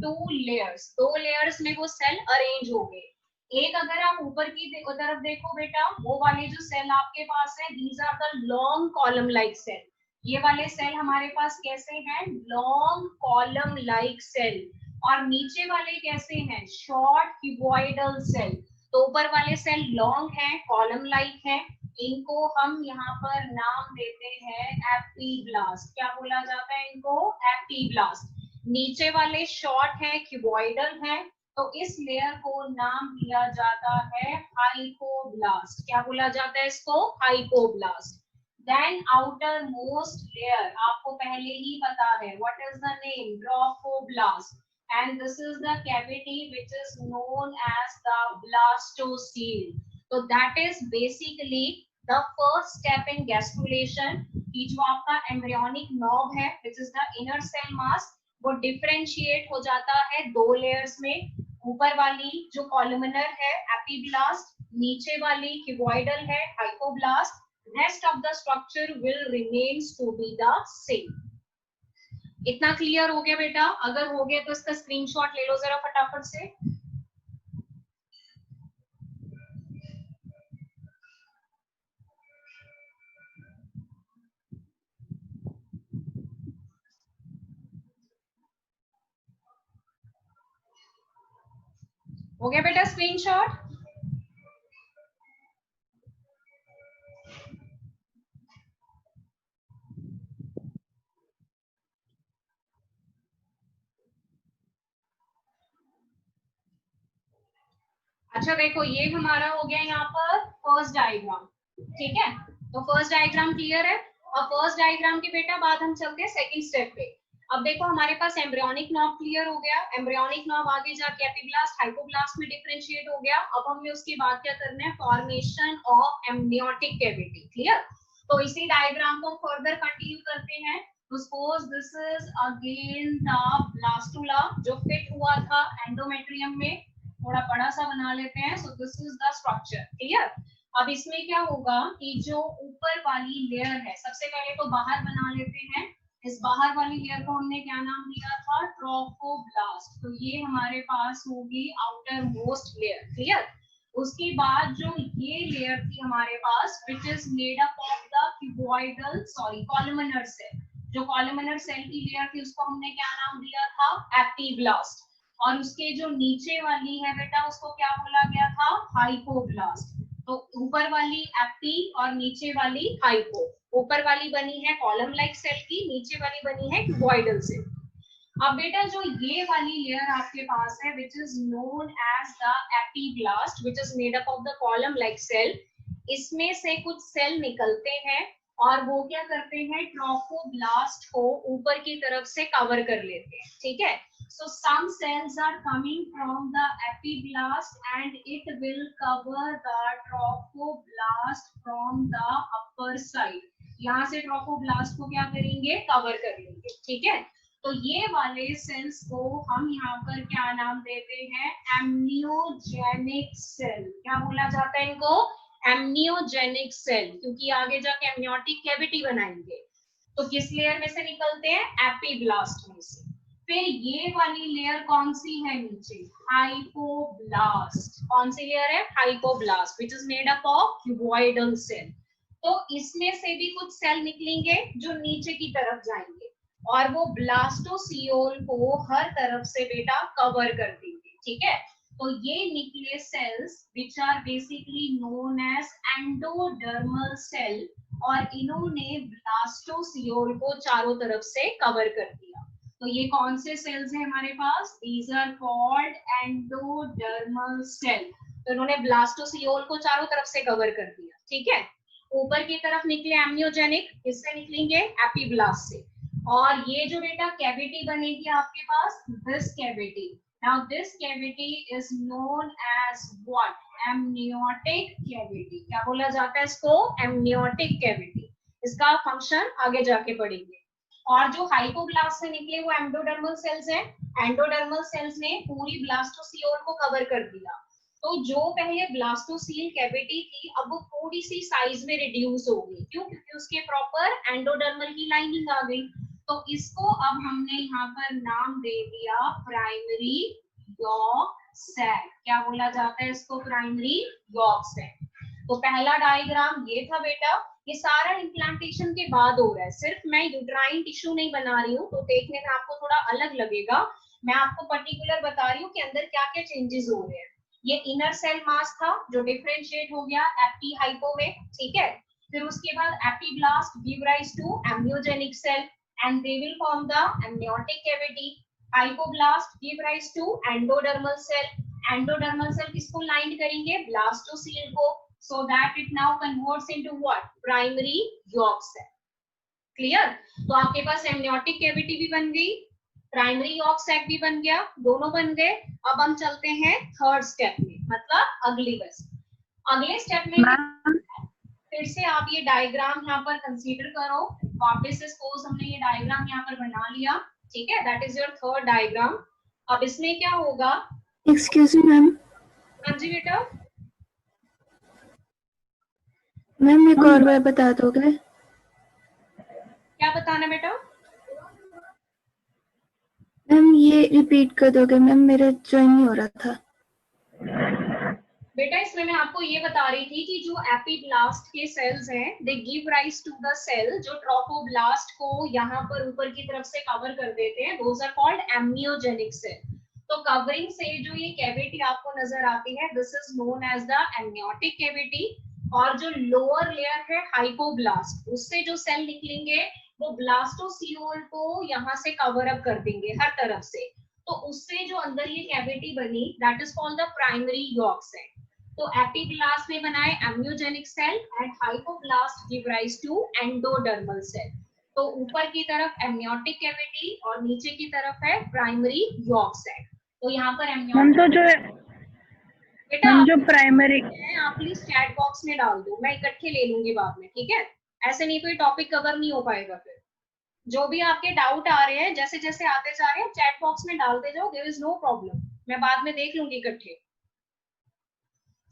two layers. दो layers में वो cell arrange हो गए. एक अगर आप ऊपर की तरफ देखो बेटा, वो वाले जो सेल आपके पास है, these are the long column like cell. ये वाले सेल हमारे पास कैसे हैं? Long column like cell. और नीचे वाले कैसे हैं? Short cuboidal cell. तो ऊपर वाले सेल लॉन्ग हैं, कॉलम लाइक हैं, इनको हम यहाँ पर नाम देते हैं एपिब्लास्ट. क्या बोला जाता है इनको? एपिब्लास्ट. नीचे वाले शॉर्ट हैं, क्यूबॉइडल हैं, तो इस लेयर को नाम दिया जाता है हाइपोब्लास्ट. क्या बोला जाता है इसको? हाइपोब्लास्ट. Then outermost layer, आपको पहले ही पता है, what is the name? Trophoblast. And this is the cavity which is known as the blastocele. So that is basically the first step in gastrulation. कि जो आपका embryonic knob है, which is the inner cell mass, वो differentiate हो जाता है दो layers में. ऊपर वाली जो columnar है epiblast, नीचे वाली cuboidal है hypoblast. Rest of the structure will remains to be the same. इतना क्लियर हो गया बेटा? अगर हो गया तो इसका स्क्रीनशॉट ले लो जरा फटाफट से. हो गया बेटा स्क्रीनशॉट? अच्छा देखो ये हमारा हो गया यहाँ पर फर्स्ट डायग्राम, ठीक है। तो फर्स्ट डायग्राम क्लियर है। और फर्स्ट डायग्राम के बेटा बाद हम चलते हैं सेकंड स्टेप पे। अब देखो हमारे पास एम्ब्रियोनिक नॉब क्लियर हो गया। एम्ब्रियोनिक नॉब आगे जाके एपिब्लास्ट हाइपोब्लास्ट में डिफरेंशिएट हो गया। अब हमें उसके बाद क्या करना है, formation of amniotic cavity. Clear. तो इसी डायग्राम को फर्दर कंटिन्यू करते हैं। तो suppose this is again the blastula जो फिट हुआ था एंडोमेट्रियम में। थोड़ा बड़ा सा बना लेते हैं। सो this is the structure. Clear. अब इसमें क्या होगा कि जो ऊपर वाली लेयर है, सबसे पहले तो बाहर बना लेते हैं। इस बाहर वाली लेयर को हमने क्या नाम दिया था, ट्रोफोब्लास्ट। तो ये हमारे पास होगी आउटर मोस्ट लेयर। क्लियर। उसके बाद जो ये लेयर थी हमारे पास, which is made up of the cuboidal columnar cell. जो कॉलमनर सेल की लेयर थी उसको हमने क्या नाम दिया था, एपिब्लास्ट। और उसके जो नीचे वाली है बेटा उसको क्या बोला गया था, हाइपोब्लास्ट। तो ऊपर वाली एपी और नीचे वाली हाइपो। ऊपर वाली बनी है कॉलम लाइक सेल की, नीचे वाली बनी है क्यूबॉइडल सेल। अब बेटा जो ये वाली लेयर आपके पास है which is known as the epiblast which is made up of the column like cell, इसमें से कुछ सेल निकलते हैं और वो क्या करते हैं, ट्रोफोब्लास्ट को ऊपर की तरफ से कवर कर लेते हैं। ठीक है। So some cells are coming from the epiblast and it will cover the trophoblast from the upper side. यहाँ से ट्रोफोब्लास्ट को क्या करेंगे, कवर कर लेंगे। ठीक है। तो ये वाले सेल्स को हम यहाँ पर क्या नाम देते हैं, एम्नियोजेनिक सेल। क्या बोला जाता है इनको, एम्नियोजेनिक सेल, क्योंकि आगे जाके एम्नियोटिक कैविटी बनाएंगे। तो किस लेयर में से निकलते हैं, एपिब्लास्ट में से। फिर ये वाली लेयर कौन सी है नीचे, हाइपोब्लास्ट। कौन सी लेयर है, hypoblast which is made up of cuboidal cell. तो इसमें से भी कुछ सेल निकलेंगे जो नीचे की तरफ जाएंगे और वो ब्लास्टोसियोल को हर तरफ से बेटा कवर कर देंगे। ठीक है। तो ये निकले cells which are basically known as endodermal cell, और इन्होंने ब्लास्टोसियोल को चारों तरफ से कवर कर दिया। तो ये कौन से सेल्स हैं हमारे पास, these are called endodermal cell. तो इन्होंने ब्लास्टोसियोल को चारों तरफ से कवर कर दिया। ठीक है। ऊपर की तरफ निकले एम्नियोजेनिक, किससे निकलेंगे, एपिब्लास्ट से। और ये जो बेटा कैविटी बनेगी आपके पास, this cavity, now this cavity is known as what, amniotic cavity. क्या बोला जाता है इसको, एमनियोटिक कैविटी। इसका फंक्शन आगे जाके पढ़ेंगे। और जो हाइपोब्लास्ट से निकले वो एंडोडर्मल सेल्स हैं। एंडोडर्मल सेल्स ने पूरी ब्लास्टोसियोल को कवर कर दिया। तो जो पहले ब्लास्टोसील कैविटी थी अब वो थोड़ी सी साइज में रिड्यूस हो गई। क्यों, क्योंकि उसके प्रॉपर एंडोडर्मल की लाइनिंग आ गई। तो इसको अब हमने यहाँ पर नाम दे दिया प्राइमरी यॉर्क सैक। क्या बोला जाता है इसको, प्राइमरी यॉर्क सैक। तो पहला डायग्राम ये था बेटा। ये सारा इम्प्लांटेशन के बाद हो रहा है, सिर्फ मैं यूट्राइन टिश्यू नहीं बना रही हूँ तो देखने में आपको थोड़ा अलग लगेगा। मैं आपको पर्टिकुलर बता रही हूँ कि अंदर क्या क्या चेंजेस हो रहे हैं। ये इनर सेल मास था जो डिफरेंशिएट हो गया एपी हाइपो में। ठीक है। फिर उसके बाद epiblast give rise to amniogenic cell and they will form the amniotic cavity. Hypoblast give rise to endodermal cell. Endodermal cell किसको लाइंड करेंगे, ब्लास्टोसील को, so that it now converts into what, primary yolk cell. Clear? तो आपके पास amniotic cavity भी बन गई, primary yolk sac भी बन गया, दोनों बन गए। अब हम चलते हैं थर्ड स्टेप में, मतलब अगले स्टेप में फिर से आप ये डायग्राम यहाँ पर कंसीडर करो। वापस से सपोज हमने ये डायग्राम यहाँ पर बना लिया। ठीक है, that is your third diagram. अब इसमें क्या होगा, एक्सक्यूज मी मैम। हाँ जी बेटा। मैम एक और बार बता दोगे? क्या बताना बेटा? मैम ये रिपीट कर दोगे मैम, मेरा ज्वाइन नहीं हो रहा था। बेटा इसमें मैं आपको ये बता रही थी कि जो एपिब्लास्ट के सेल्स हैं they give rise to the cell जो ट्रोफोब्लास्ट को यहाँ पर ऊपर की तरफ से कवर कर देते हैं, those are called amniogenic cell. तो कवरिंग से जो ये कैविटी आपको नजर आती है this is known as the amniotic cavity. और जो लोअर लेयर है हाइपोब्लास्ट, उससे जो सेल निकलेंगे वो ब्लास्टोसियोल को यहाँ से कवर अप कर देंगे हर तरफ से। तो उससे जो अंदर ये कैविटी बनी that is called the primary yolk cell. तो एपिब्लास्ट में बनाए amniogenic cell and hypoblast give rise to endodermal cell. तो ऊपर की तरफ एमनियोटिक कैविटी और नीचे की तरफ है प्राइमरी यॉर्क सेल। तो यहाँ पर एमनियोटिक तो जो बेटा जो प्राइमरी आप प्लीज चैट बॉक्स में डाल दो, मैं इकट्ठे ले लूंगी बाद में, ठीक है? ऐसे नहीं कोई टॉपिक कवर नहीं हो पाएगा। फिर जो भी आपके डाउट आ रहे हैं जैसे जैसे आते जा रहे हैं चैट बॉक्स में डालते जाओ, देयर इज नो प्रॉब्लम, मैं बाद में देख लूंगी इकट्ठे।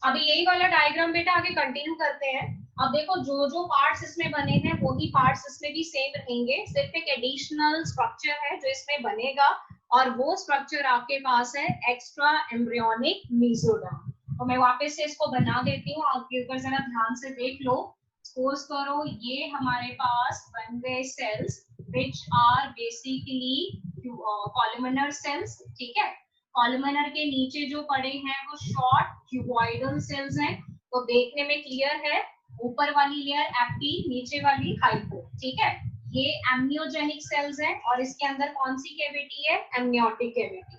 अभी यही वाला डायग्राम बेटा आगे कंटिन्यू करते हैं। अब देखो जो जो पार्ट्स इसमें बने हैं वही पार्ट्स इसमें भी सेम रहेंगे, सिर्फ एक एडिशनल स्ट्रक्चर है जो इसमें बनेगा और वो स्ट्रक्चर आपके पास है एक्स्ट्रा एम्ब्रियोनिक मेसोडर्म। तो मैं वापस से इसको बना देती हूँ, आपके ऊपर जरा ध्यान से देख लो। सपोज करो ये हमारे पास बन गए cells which are basically columnar cells, ठीक है? कॉलमनर के नीचे जो पड़े हैं वो शॉर्ट क्यूबॉइडल सेल्स हैं। तो देखने में क्लियर है, ऊपर वाली लेयर एप्टी, नीचे वाली हाइपो, ठीक है? ये एम्नियोजेनिक सेल्स हैं और इसके अंदर कौन सी कैविटी है? Amniotic cavity.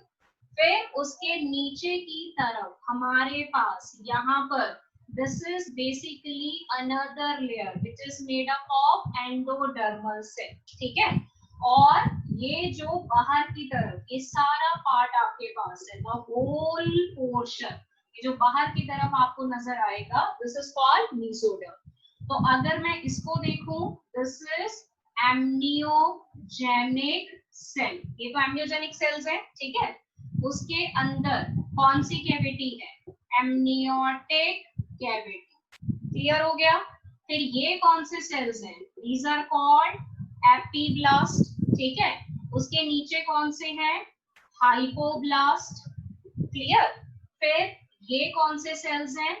फिर उसके नीचे की तरफ हमारे पास यहाँ पर this is basically another layer which is made up of endodermal cell, ठीक है? और ये जो बाहर की तरफ ये सारा पार्ट आपके पास है, द होल पोर्शन, ये जो बाहर की तरफ आपको नजर आएगा दिस इज कॉल्ड मेसोडर्म। तो अगर मैं इसको देखूं दिस इज एम्नियोजेनिक सेल, ये तो एम्नियोजेनिक सेल्स है, ठीक है? उसके अंदर कौन सी कैविटी है? Amniotic cavity. क्लियर हो गया? फिर ये कौन से सेल्स हैं? दीज आर कॉल्ड एपिब्लास्ट, ठीक है? उसके नीचे कौन से हैं? हाइपोब्लास्ट। क्लियर? फिर ये कौन से सेल्स हैं?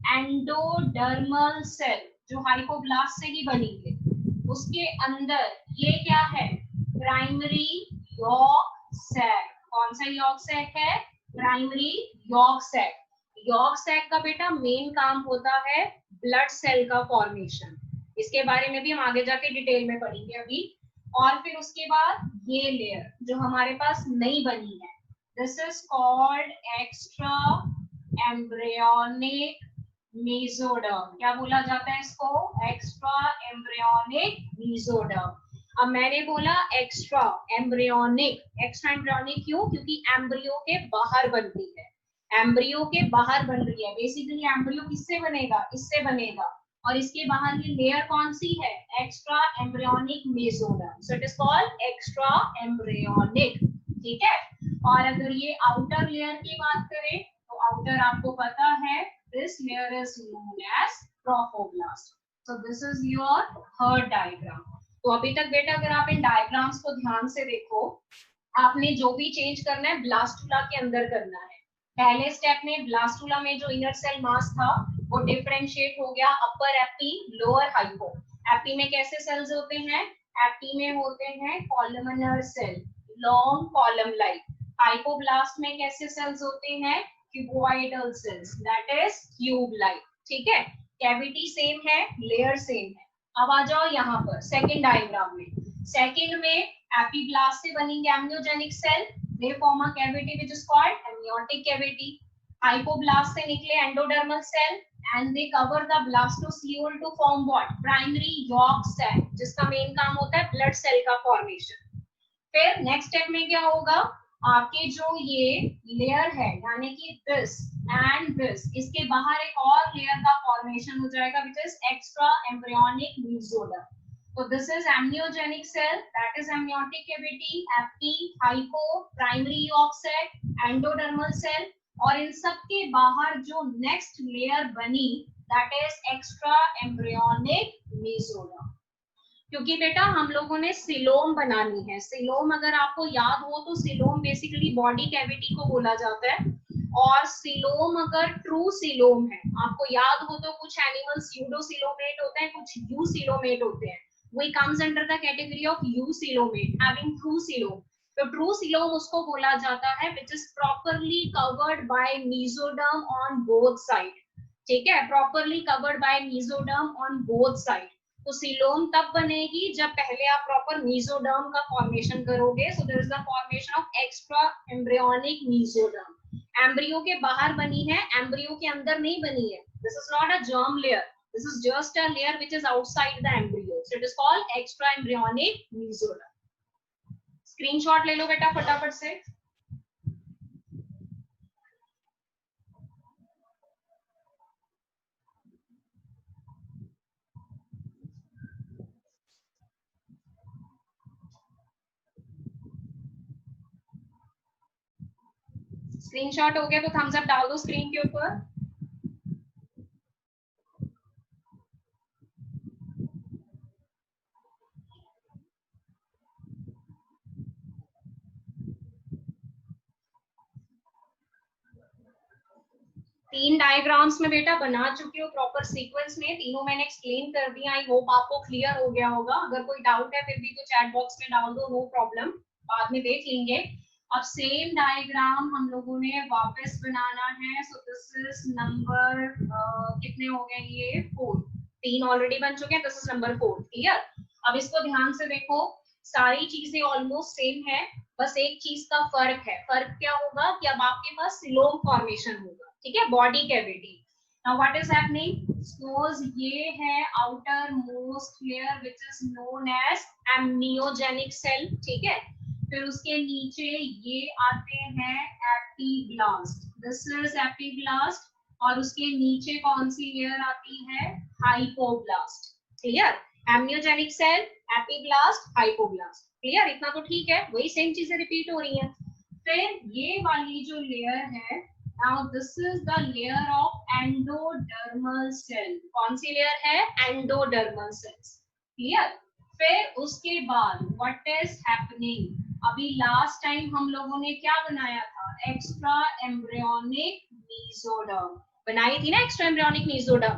एंडोडर्मल सेल, जो हाइपोब्लास्ट से ही बनेंगे। उसके अंदर ये क्या है? Primary yolk sac. कौन सा यॉर्क सैक है? Primary yolk sac. Yolk sac का बेटा मेन काम होता है ब्लड सेल का फॉर्मेशन, इसके बारे में भी हम आगे जाके डिटेल में पढ़ेंगे अभी। और फिर उसके बाद ये लेयर जो हमारे पास नई बनी है this is called extra embryonic mesoderm. क्या बोला जाता है इसको? Extra embryonic mesoderm. अब मैंने बोला एक्स्ट्रा एम्ब्रियोनिक, एक्स्ट्रा एम्ब्रियोनिक क्यों? क्योंकि एम्ब्रियो के बाहर बनती है, एम्ब्रियो के बाहर बन रही है। बेसिकली एम्ब्रियो किससे बनेगा? इससे बनेगा। और इसके बाहर की लेयर कौन सी है? Extra embryonic mesoderm. So it is called extra embryonic, ठीक है? और अगर ये आउटर लेयर की बात करें तो आउटर आपको पता है this layer is known as trophoblast. So this is your third diagram. तो अभी तक बेटा अगर आप इन डायग्राम्स को ध्यान से देखो, आपने जो भी चेंज करना है ब्लास्टुला के अंदर करना है। पहले स्टेप में ब्लास्टुला में जो इनर सेल मास था वो डिफरेंशिएट हो गया upper epi lower hypo. Epi में कैसे सेल्स होते हैं? एपी में होते हैं columnar cell, long column like. Hypoblast में कैसे सेल्स होते हैं? Cuboidal cells, that is cube like, ठीक है? कैविटी सेम है, लेयर सेम है। अब आ जाओ यहाँ पर सेकंड डायग्राम में। सेकंड में एपिब्लास्ट से बनेंगे amniogenic cell, they form a cavity which is called amniotic cavity. Hypoblast से निकले endodermal cell and they cover the blastocoele to form what? Primary yolk sac, जिसका मेन काम होता है ब्लड सेल का फॉर्मेशन। फिर नेक्स्ट स्टेप में क्या होगा? आपके जो ये लेयर है यानी कि दिस एंड दिस, इसके बाहर एक और लेयर का फॉर्मेशन हो जाएगा which is extra embryonic mesoderm. So this is amniogenic cell, that is amniotic cavity, epi, hypo, primary yolk sac, endodermal cell, और इन सब के बाहर जो नेक्स्ट लेयर बनी that is extra embryonic mesoderm. क्योंकि बेटा हम लोगों ने सिलोम बनानी है। सिलोम अगर आपको याद हो तो सिलोम बेसिकली बॉडी कैविटी को बोला जाता है। और सिलोम अगर ट्रू सिलोम है, आपको याद हो तो कुछ एनिमल्स यूडोसिलोमेट होते हैं, कुछ यूसिलोमेट होते हैं। We comes under the category of eucoelomate, having true coelom. तो true coelom उसको बोला जाता है which is properly covered by mesoderm on both side, ठीक है? Properly covered by mesoderm on both side. तो सीलोम तब बनेगी जब पहले आप प्रॉपर मीजोडर्म का फॉर्मेशन करोगे. So there is the formation of extra embryonic mesoderm. Embryo के बाहर बनी है, एम्ब्रियो के अंदर नहीं बनी है. This is not a germ layer, this is just a layer which is outside the embryo. So it is called extra embryonic mesoderm. Screenshot ले लो बेटा फटाफट से. स्क्रीनशॉट हो गया तो थम्स अप डाल दो स्क्रीन के ऊपर. 3 डायग्राम्स में बेटा बना चुकी हो प्रॉपर सीक्वेंस में. तीनों मैंने एक्सप्लेन कर दिया. आई होप आपको क्लियर हो गया होगा. अगर कोई डाउट है फिर भी तो चैट बॉक्स में डाल दो, नो प्रॉब्लम, बाद में देख लेंगे. अब सेम डायग्राम हम लोगों ने वापस बनाना है. सो दिस इज नंबर कितने हो गए ये 4. 3 ऑलरेडी बन चुके हैं. This is number 4. क्लियर. अब इसको ध्यान से देखो. सारी चीजें ऑलमोस्ट सेम है, बस एक चीज का फर्क है. फर्क क्या होगा कि अब आपके पास सिलोम फॉर्मेशन होगा. ठीक है, body cavity. Now what is happening? Suppose ये है outermost layer which is known as amniogenic cell. ठीक है, फिर उसके नीचे ये आते हैं एपिब्लास्ट. This is epiblast. और उसके नीचे कौन सी लेयर आती है? Hypoblast. Clear. Amniogenic cell, epiblast, hypoblast. Clear. इतना तो ठीक है, वही सेम चीजें रिपीट हो रही हैं. फिर ये वाली जो लेयर है, now this is the layer of endodermal cell. कौन सी लेयर है? endodermal cells. क्लियर. फिर उसके बाद what is happening? अभी लास्ट टाइम हम लोगों ने क्या बनाया था? एक्स्ट्रा एम्ब्रियोनिक मीजोडर्म बनाई थी ना. Extra embryonic mesoderm.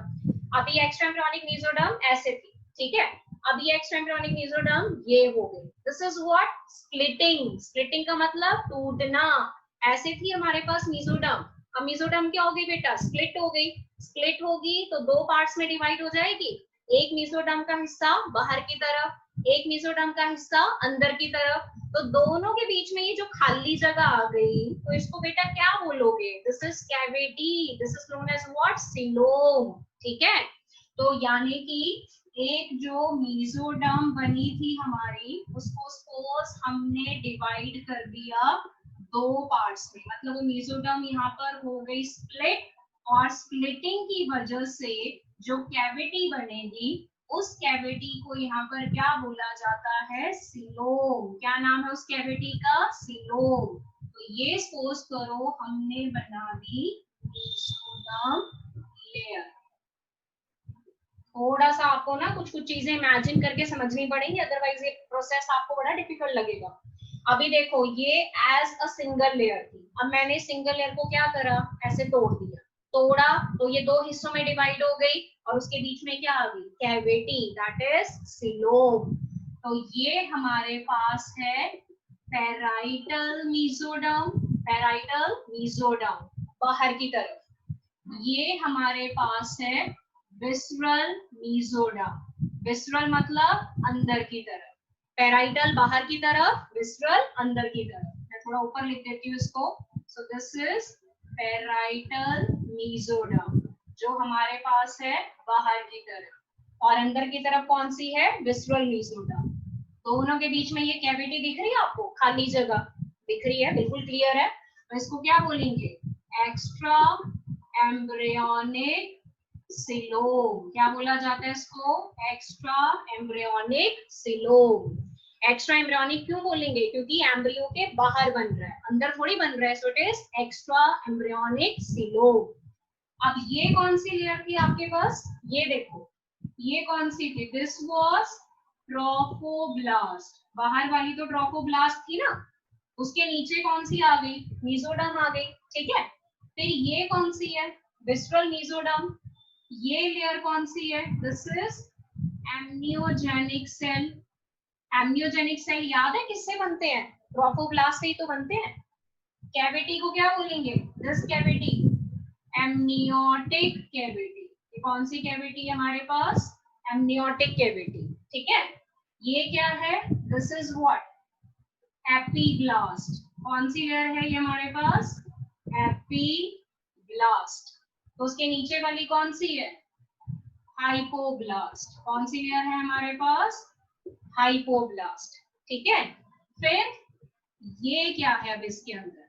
अभी एक्स्ट्रा एम्ब्रियोनिक मीजोडर्म ऐसे थी. ठीक है, अभी एक्स्ट्रा एम्ब्रियोनिक मीजोडर्म ये हो गई. This is what? Splitting. Splitting का मतलब टूटना. ऐसे थी हमारे पास मीजोडर्म. अब मीजोडर्म क्या हो गई बेटा? स्प्लिट हो गई. स्प्लिट होगी तो 2 पार्ट्स में डिवाइड हो जाएगी. एक मीजोडर्म का हिस्सा बाहर की तरफ, एक मीजोडर्म का हिस्सा अंदर की तरफ. तो दोनों के बीच में ये जो खाली जगह आ गई, तो इसको बेटा क्या बोलोगे? This is cavity. This is known as what? Coelom. ठीक है, तो यानी कि एक जो मीजोडर्म बनी थी हमारी, उसको सपोज हमने डिवाइड कर दिया 2 पार्ट्स में. मतलब वो मीजोडर्म यहाँ पर हो गई स्प्लिट, और स्प्लिटिंग की वजह से जो कैविटी बनेगी, उस कैविटी को यहाँ पर क्या बोला जाता है? सीलोम. क्या नाम है उस कैविटी का? सीलोम. तो ये सपोज करो हमने बना दी मीजोडर्म लेयर. थोड़ा सा आपको ना कुछ कुछ चीजें इमेजिन करके समझनी पड़ेंगी, अदरवाइज ये प्रोसेस आपको बड़ा डिफिकल्ट लगेगा. अभी देखो ये एज अ सिंगल लेयर थी. अब मैंने सिंगल लेयर को क्या करा? ऐसे तोड़ दिया. तोड़ा तो ये 2 हिस्सों में डिवाइड हो गई, और उसके बीच में क्या आ गई? कैविटी. That is coelom. तो ये हमारे पास है पैराइटल मीजोडर्म. पैराइटल मीजोडर्म बाहर की तरफ. ये हमारे पास है विसरल मीजोडर्म. विसरल मतलब अंदर की तरफ. पैराइटल बाहर की तरफ, विसरल अंदर की तरफ. मैं थोड़ा ऊपर लिख देती हूँ इसको. सो दिस इज पैराइटल मीजोडर्म जो हमारे पास है बाहर की तरफ, और अंदर की तरफ कौन सी है? Visceral mesoderm. दोनों के बीच में ये कैविटी दिख रही है आपको? खाली जगह दिख रही है? बिल्कुल क्लियर है. तो इसको क्या बोलेंगे? Extra embryonic coelom. क्या बोला जाता है इसको? Extra embryonic coelom. Extra embryonic क्यों बोलेंगे? क्योंकि एम्ब्रियो के बाहर बन रहा है, अंदर थोड़ी बन रहा है. So it is extra embryonic coelom. अब ये कौन सी लेयर थी आपके पास? ये देखो, ये कौन सी थी? This was trophoblast. बाहर वाली तो ट्रोफोब्लास्ट थी ना. उसके नीचे कौन सी आ गई? मीजोडर्म आ गई. ठीक है, फिर ये कौन सी है? Visceral mesoderm. ये लेयर कौन सी है? This is amniogenic cell. Amniogenic cell याद है किससे बनते हैं? ट्रोफोब्लास्ट से ही तो बनते हैं. कैविटी को क्या बोलेंगे? This cavity, amniotic cavity. ये कौन सी कैविटी है हमारे पास? एमनियोटिक कैविटी, ठीक है। ये क्या है, दिस इज व्हाट, एपिब्लास्ट। कौन सी लेयर है ये हमारे पास, एपिब्लास्ट। तो उसके नीचे वाली कौन सी है, हाइपोब्लास्ट। कौन सी लेयर है हमारे पास, हाइपोब्लास्ट, ठीक है। फिर ये क्या है, अब इसके अंदर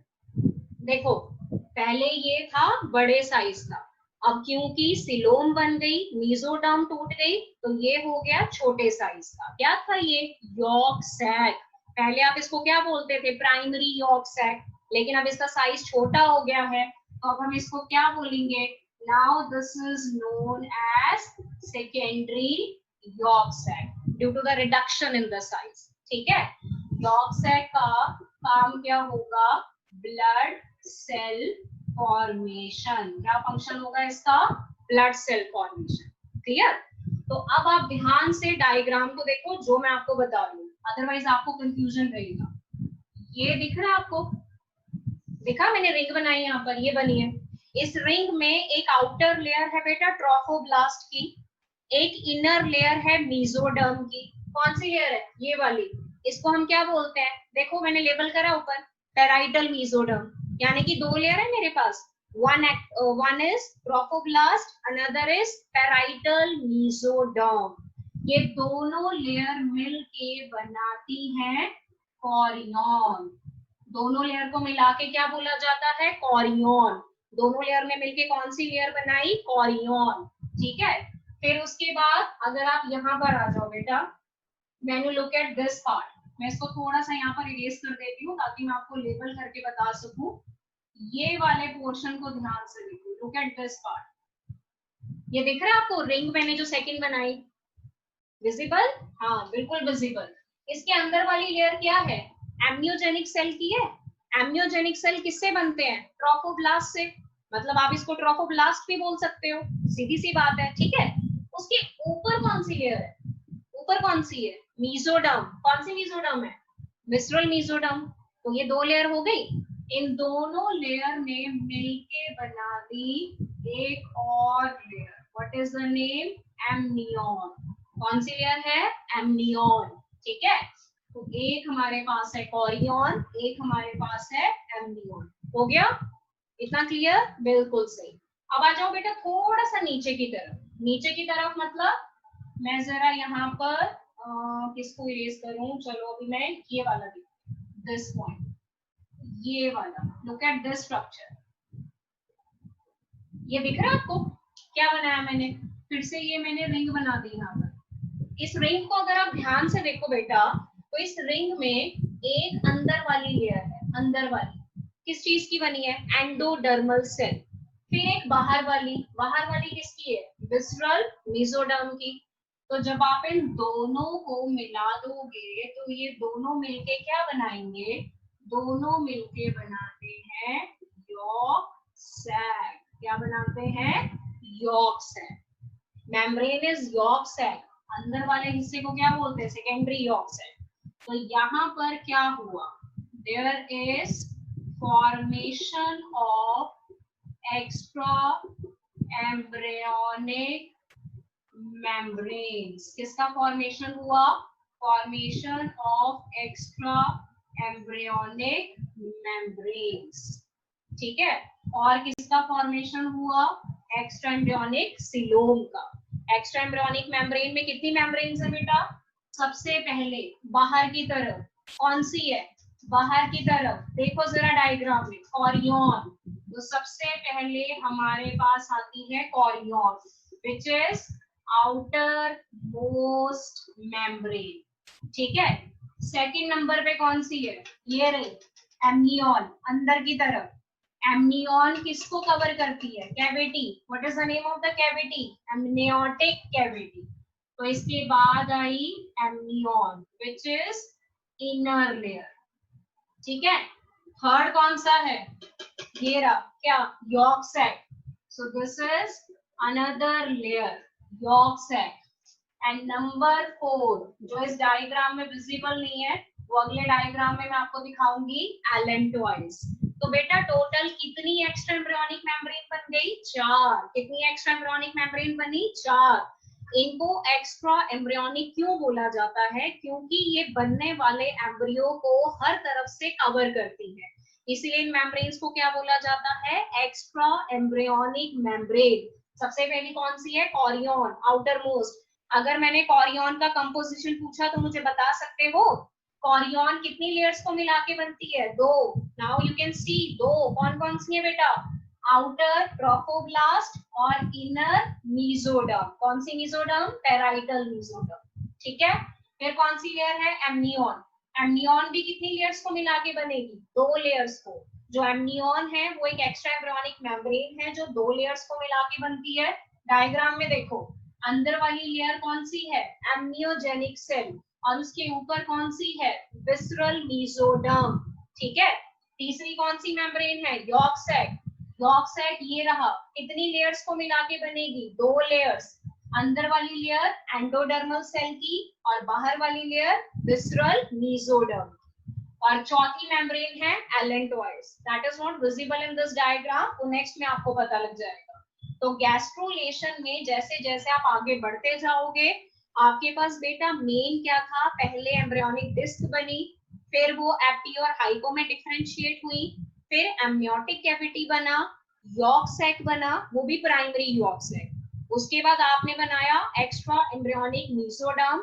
देखो, पहले ये था बड़े साइज का, अब क्योंकि सिलोम बन गई, मीजोडर्म टूट गई, तो ये हो गया छोटे साइज का। क्या था ये, यॉर्क सैक। पहले आप इसको क्या बोलते थे, प्राइमरी यॉर्क सैक, लेकिन अब इसका साइज छोटा हो गया है, तो अब हम इसको क्या बोलेंगे, now this is known as secondary yolk sac due to the reduction in the size, ठीक है। यॉर्क सैक का काम क्या होगा, ब्लड सेल फॉर्मेशन। क्या फंक्शन होगा इसका, ब्लड सेल फॉर्मेशन, क्लियर। तो अब आप ध्यान से डायग्राम को देखो जो मैं आपको बता रही हूँ, अदरवाइज आपको कंफ्यूजन रहेगा। ये दिख रहा है आपको, देखा मैंने रिंग बनाई यहाँ पर, ये बनी है। इस रिंग में एक आउटर लेयर है बेटा ट्रोफोब्लास्ट की, एक इनर लेयर है मेसोडर्म की। कौन सी लेयर है, ये वाली। इसको हम क्या बोलते हैं, देखो मैंने लेबल करा ऊपर, पेराइटल मेसोडर्म। यानी कि दो लेयर है मेरे पास, one is trophoblast, another is parietal mesoderm. ये दोनों लेयर मिल के बनाती हैं कोरियन। दोनों लेयर को मिला के क्या बोला जाता है, कोरियन। दोनों लेयर ने मिलके कौन सी लेयर बनाई, कोरियन, ठीक है। फिर उसके बाद अगर आप यहाँ पर आ जाओ बेटा, when you look at this part, मैं इसको थोड़ा सा यहाँ पर इरेज कर देती हूँ ताकि मैं आपको लेबल करके बता सकूं। ये वाले पोर्शन को ध्यान से देखो, लुक एट दिस पार्ट। ये दिख रहा है आपको, रिंग मैंने जो सेकंड बनाई, विजिबल, हाँ बिल्कुल विजिबल। इसके अंदर वाली लेयर क्या है, एम्नियोजेनिक सेल की है। एम्नियोजेनिक सेल किससे बनते हैं, ट्रोफोब्लास्ट से। मतलब आप इसको ट्रोफोब्लास्ट भी बोल सकते हो, सीधी सी बात है, ठीक है। उसके ऊपर कौन सी लेयर है, ऊपर कौन सी है, मेसोडर्म। कौन सी मेसोडर्म है, विसरल मेसोडर्म। तो ये दो लेयर हो गई, इन दोनों लेयर ने मिलके बना दी एक और layer. What is the name, amnion. कौन सी लेयर है, एमनियन, ठीक है। तो एक हमारे पास है कोरियन, एक हमारे पास है एमनियन। हो गया इतना क्लियर, बिल्कुल सही। अब आ जाओ बेटा थोड़ा सा नीचे की तरफ। नीचे की तरफ मतलब मैं जरा यहाँ पर किसको इरेज करूं, चलो अभी मैं ये वाला दिस पॉइंट, ये वाला, लुक एट दिस स्ट्रक्चर। ये दिख रहा है आपको, क्या बनाया मैंने, फिर से ये मैंने रिंग बना दी यहाँ पर। इस रिंग को अगर आप ध्यान से देखो बेटा, तो इस रिंग में एक अंदर वाली लेयर है, अंदर वाली किस चीज की बनी है, एंडोडर्मल सेल। फिर एक बाहर वाली किसकी है, विसरल मेसोडर्म की। तो जब आप इन दोनों को मिला दोगे तो ये दोनों मिलके क्या बनाएंगे, दोनों मिलके बनाते हैं यॉर्क सैक। क्या बनाते हैं, yolk sac. Membrane is yolk sac, अंदर वाले हिस्से को क्या बोलते हैं, सेकेंडरी यॉर्क सैक। तो यहाँ पर क्या हुआ, there is formation of extra embryonic membranes. किसका फॉर्मेशन हुआ, formation of extra embryonic membranes, ठीक है। और किसका फॉर्मेशन हुआ, एक्स्ट्रा एम्ब्रियोनिक सिलोम का। एक्स्ट्रा एम्ब्रियोनिक मेम्ब्रेन में कितनी मेम्ब्रेन्स है बेटा, सबसे पहले बाहर की तरफ कौन सी है, बाहर की तरफ देखो जरा डायग्राम में, कोरियन। तो सबसे पहले हमारे पास आती है Korean, which is outer most membrane, ठीक है। सेकंड नंबर पे कौन सी है, ये रही एमनियन, अंदर की तरफ। एमनियन किसको कवर करती है, cavity. What is the name of the cavity, amniotic cavity. तो इसके बाद आई amnion which is inner layer, ठीक है। थर्ड कौन सा है, ये रहा क्या, yolk sac. So this is another layer, yolk sac. And number 4 जो इस डायग्राम में विजिबल नहीं है, वो अगले डायग्राम में मैं आपको दिखाऊंगी, एलेंटॉइड्स। तो बेटा टोटल कितनी एक्स्ट्रा एम्ब्रियोनिक मेम्ब्रेन बन गई, 4। कितनी एक्स्ट्रा एम्ब्रियोनिक मेम्ब्रेन बनी, 4। इनको एक्स्ट्रा एम्ब्रियोनिक क्यों बोला जाता है? क्योंकि ये बनने वाले एम्ब्रियो को हर तरफ से कवर करती है, इसीलिए इन मेम्ब्रेन्स को क्या बोला जाता है? Extra embryonic membrane. सबसे पहली कौन सी है? Chorion, outer most. अगर मैंने कॉरियन का कंपोजिशन पूछा तो मुझे बता सकते हो कॉरियन कितनी लेयर्स को मिला के बनती है? दो। नाउ यू कैन सी दो कौन कौन सी है बेटा? आउटर ट्रोफोब्लास्ट और इनर मीजोडर्म। कौन सी मीजोडर्म? Parietal mesoderm. ठीक है। फिर कौन सी लेयर है? एमनियन। एमनियन भी कितनी लेयर्स को मिला के बनेगी? दो लेयर्स को। जो एमनियन है वो एक एक्स्ट्रा एम्ब्रियोनिक मेम्ब्रेन है जो दो लेयर्स को मिला के बनती है। डायग्राम में देखो, अंदर वाली लेयर कौन सी है? एमनियोजेनिक सेल, और उसके ऊपर कौन सी है? Visceral mesoderm. ठीक है। तीसरी कौन सी मेम्ब्रेन है? York sac. यॉर्क सैक ये रहा, कितनी लेयर्स को मिला के बनेगी? दो लेयर्स। अंदर वाली लेयर एंडोडर्मल सेल की और बाहर वाली लेयर विसरल मीजोडर्म। और चौथी मेम्ब्रेन है allantoids, that is not visible in this diagram, तो नेक्स्ट में आपको पता लग जाएगा। तो गैस्ट्रोलेशन में जैसे जैसे आप आगे बढ़ते जाओगे, आपके पास बेटा मेन क्या था? पहले एम्ब्रियोनिक डिस्क बनी, फिर वो एप्टी और हाइपो में डिफरेंशिएट हुई, फिर एमनियोटिक कैविटी बना, यॉर्क सैक बना, वो भी प्राइमरी यॉर्क सैक। उसके बाद आपने बनाया एक्स्ट्रा एम्ब्रियोनिक मीसोडर्म,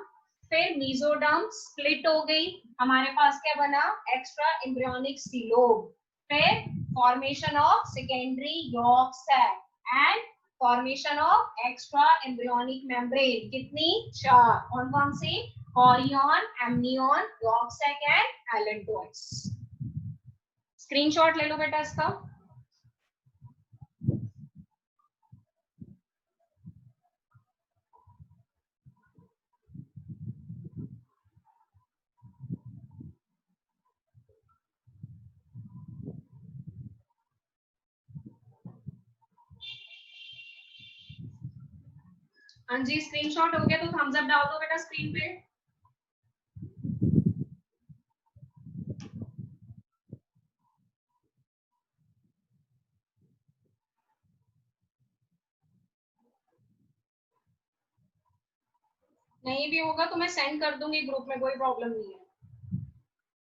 फिर मीजोडर्म स्प्लिट हो गई, हमारे पास क्या बना? एक्स्ट्रा एम्ब्रियोनिक सीलोम, फिर formation of secondary yolk sac and formation of extra embryonic membrane. कितनी? चार। कौन कौन सी? Chorion, amnion, yolk sac and allantoids. Screenshot ले लो बेटा इसका। हाँ जी, स्क्रीनशॉट हो गया तो थम्स अप डाल दो बेटा स्क्रीन पे। नहीं भी होगा तो मैं सेंड कर दूंगी ग्रुप में, कोई प्रॉब्लम नहीं है।